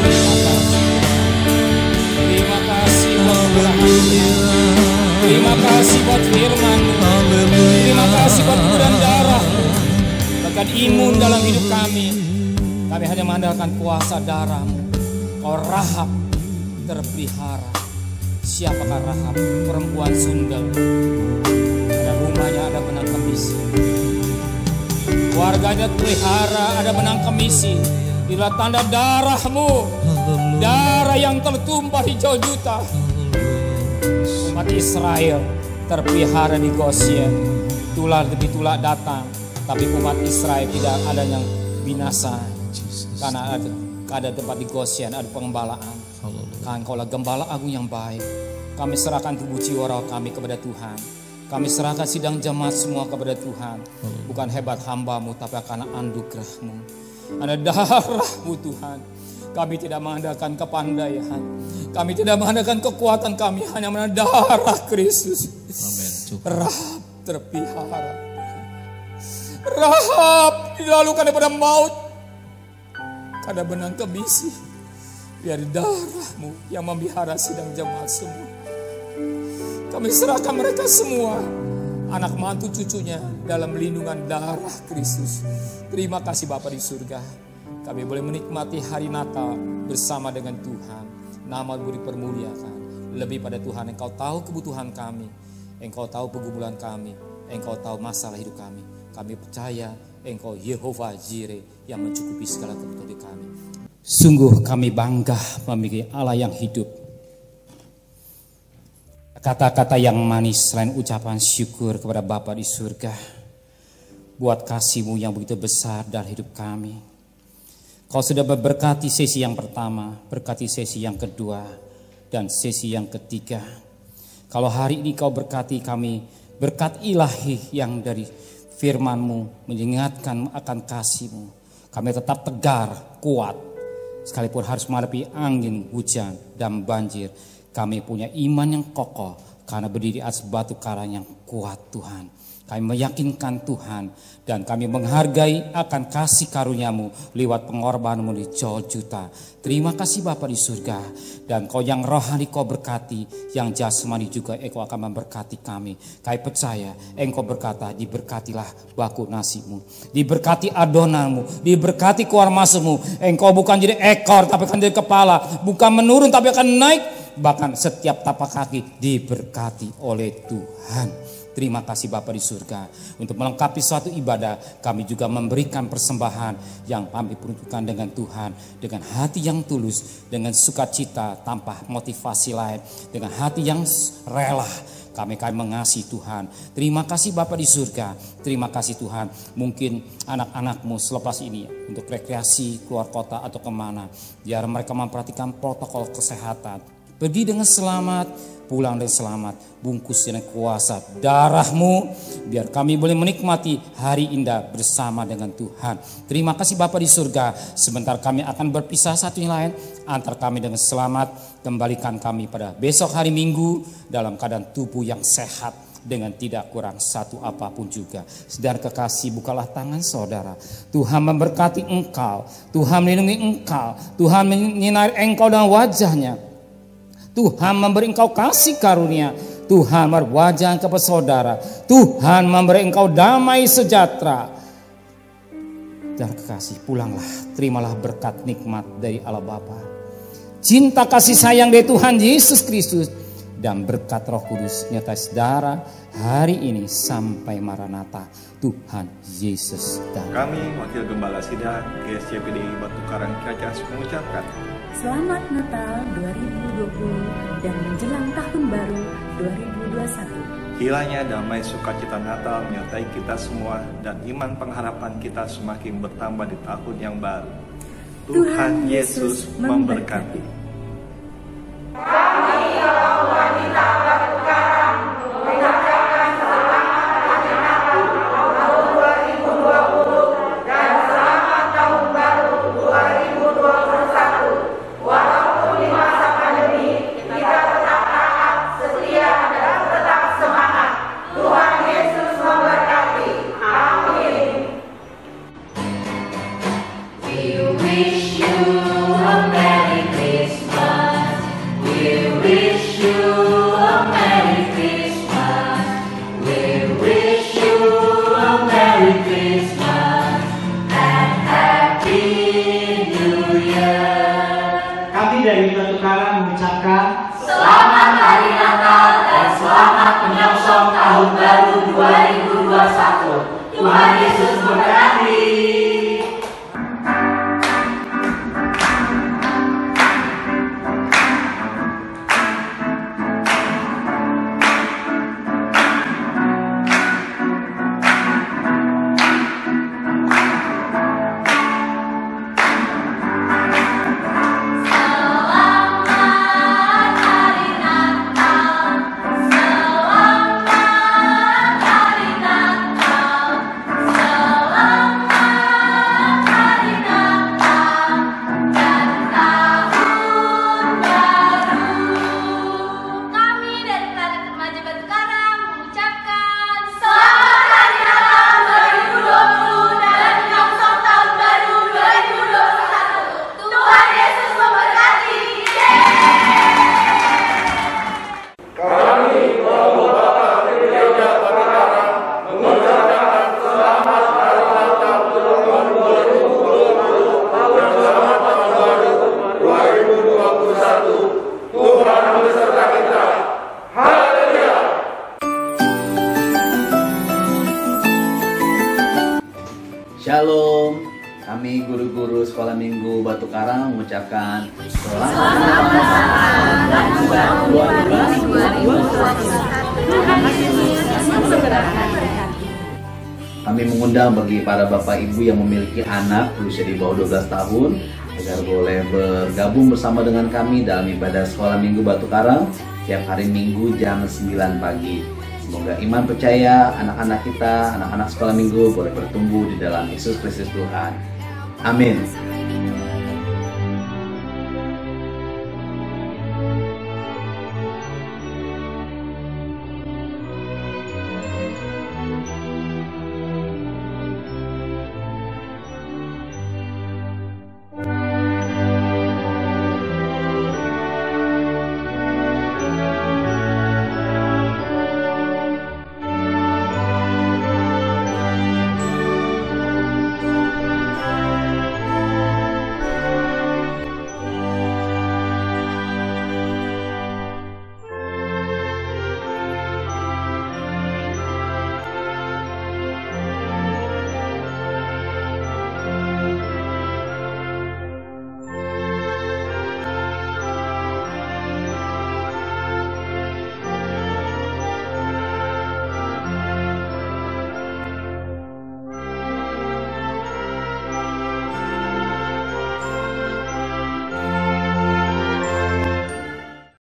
Terima kasih. Terima kasih buat kemurahan-Nya. Terima kasih buat firman-Mu. Terima kasih buat kuburan darah-Mu. Bahkan imun dalam hidup kami. Kami hanya mengandalkan kuasa darah-Mu. Kau Rahab terpelihara. Siapakah Rahab? Perempuan sundal. Ada rumahnya ada benang kemisi. Keluarganya terpelihara ada benang kemisi. Itulah tanda darah-Mu. Darah yang tertumpah hijau juta. Umat Israel terpelihara di Gosyen. Tulah demi tulah datang. Tapi umat Israel tidak ada yang binasa. Karena ada tempat di Gosyen, ada pengembalaan. Engkaulah gembala agung yang baik. Kami serahkan tubuh jiwa roh kami kepada Tuhan. Kami serahkan sidang jemaat semua kepada Tuhan. Bukan hebat hamba-Mu, tapi karena anugerah-Mu. Karena darah-Mu Tuhan. Kami tidak mengandalkan kepandaian. Kami tidak mengandalkan kekuatan kami. Hanya mengandalkan darah Kristus. Rahab terpelihara. Rahab dilalukan daripada maut. Karena benang kemisi. Biar darah-Mu yang memelihara sidang jemaat semua. Kami serahkan mereka semua. Anak mantu cucunya dalam lindungan darah Kristus. Terima kasih Bapa di surga. Kami boleh menikmati hari Natal bersama dengan Tuhan. Nama-Mu dipermuliakan. Lebih pada Tuhan, Engkau tahu kebutuhan kami. Engkau tahu pergumulan kami. Engkau tahu masalah hidup kami. Kami percaya Engkau Yehova Jireh yang mencukupi segala kebutuhan kami. Sungguh kami bangga memiliki Allah yang hidup. Kata-kata yang manis selain ucapan syukur kepada Bapa di surga. Buat kasih-Mu yang begitu besar dalam hidup kami. Kau sudah memberkati sesi yang pertama, berkati sesi yang kedua, dan sesi yang ketiga. Kalau hari ini kau berkati kami, berkat ilahi yang dari firman-Mu mengingatkan akan kasih-Mu, kami tetap tegar, kuat, sekalipun harus menghadapi angin, hujan, dan banjir. Kami punya iman yang kokoh karena berdiri atas batu karang yang kuat Tuhan. Kami meyakinkan Tuhan dan kami menghargai akan kasih karunia-Mu lewat pengorbanan-Mu di jauh juta. Terima kasih Bapa di surga, dan Kau yang rohani Kau berkati, yang jasmani juga Engkau akan memberkati kami. Kami percaya Engkau berkata, diberkatilah baku nasimu, diberkati adonanmu, diberkati keluar masukmu. Engkau bukan jadi ekor tapi akan jadi kepala, bukan menurun tapi akan naik. Bahkan setiap tapak kaki diberkati oleh Tuhan. Terima kasih Bapa di surga. Untuk melengkapi suatu ibadah, kami juga memberikan persembahan yang kami peruntukkan dengan Tuhan, dengan hati yang tulus, dengan sukacita tanpa motivasi lain, dengan hati yang rela. Kami mengasihi Tuhan. Terima kasih Bapa di surga. Terima kasih Tuhan. Mungkin anak-anakmu selepas ini untuk rekreasi keluar kota atau kemana, biar mereka memperhatikan protokol kesehatan. Pergi dengan selamat, pulang dengan selamat, bungkus dengan kuasa darah-Mu, biar kami boleh menikmati hari indah bersama dengan Tuhan. Terima kasih Bapa di surga. Sebentar kami akan berpisah satu yang lain, antar kami dengan selamat, kembalikan kami pada besok hari Minggu dalam keadaan tubuh yang sehat, dengan tidak kurang satu apapun juga. Saudara kekasih, bukalah tangan saudara. Tuhan memberkati engkau, Tuhan melindungi engkau, Tuhan menyinari engkau dengan wajahnya. Tuhan memberi engkau kasih karunia. Tuhan berwajah kepada saudara. Tuhan memberi engkau damai sejahtera. Dan kekasih, pulanglah, terimalah berkat nikmat dari Allah Bapa, cinta kasih sayang dari Tuhan Yesus Kristus, dan berkat Roh Kudus nyata saudara hari ini sampai Maranatha. Tuhan Yesus dan kami Wakil Gembala Sidang GSCPD Batu Karang Ciracas mengucapkan Selamat Natal 2020 dan menjelang Tahun Baru 2021. Kiranya damai sukacita Natal menyertai kita semua dan iman pengharapan kita semakin bertambah di tahun yang baru. Tuhan Yesus memberkati. Kami orang wanita Batu Karang mengucapkan selamat hari Natal tahun 2020 dan selamat Tahun Baru 2021. Walaupun di masa pandemi kita tetap taat, setia, dan tetap semangat. Tuhan Yesus memberkati. Amin. We wish you a Merry Christmas. We wish you a Merry Christmas. We wish you a Merry Christmas and Happy New Year. Kami dari Batu Karang mengucapkan Selamat Hari Natal dan selamat menyongsong Tahun Baru 2021. Tuhan Yesus memberkati. Shalom, kami guru-guru sekolah minggu Batu Karang mengucapkan selamat Natal 2021. Kami mengundang bagi para bapak ibu yang memiliki anak berusia di bawah 12 tahun agar boleh bergabung bersama dengan kami dalam ibadah Sekolah Minggu Batu Karang tiap hari Minggu jam 9 pagi. Semoga iman percaya anak-anak kita, anak-anak Sekolah Minggu boleh bertumbuh di dalam Yesus Kristus Tuhan. Amin.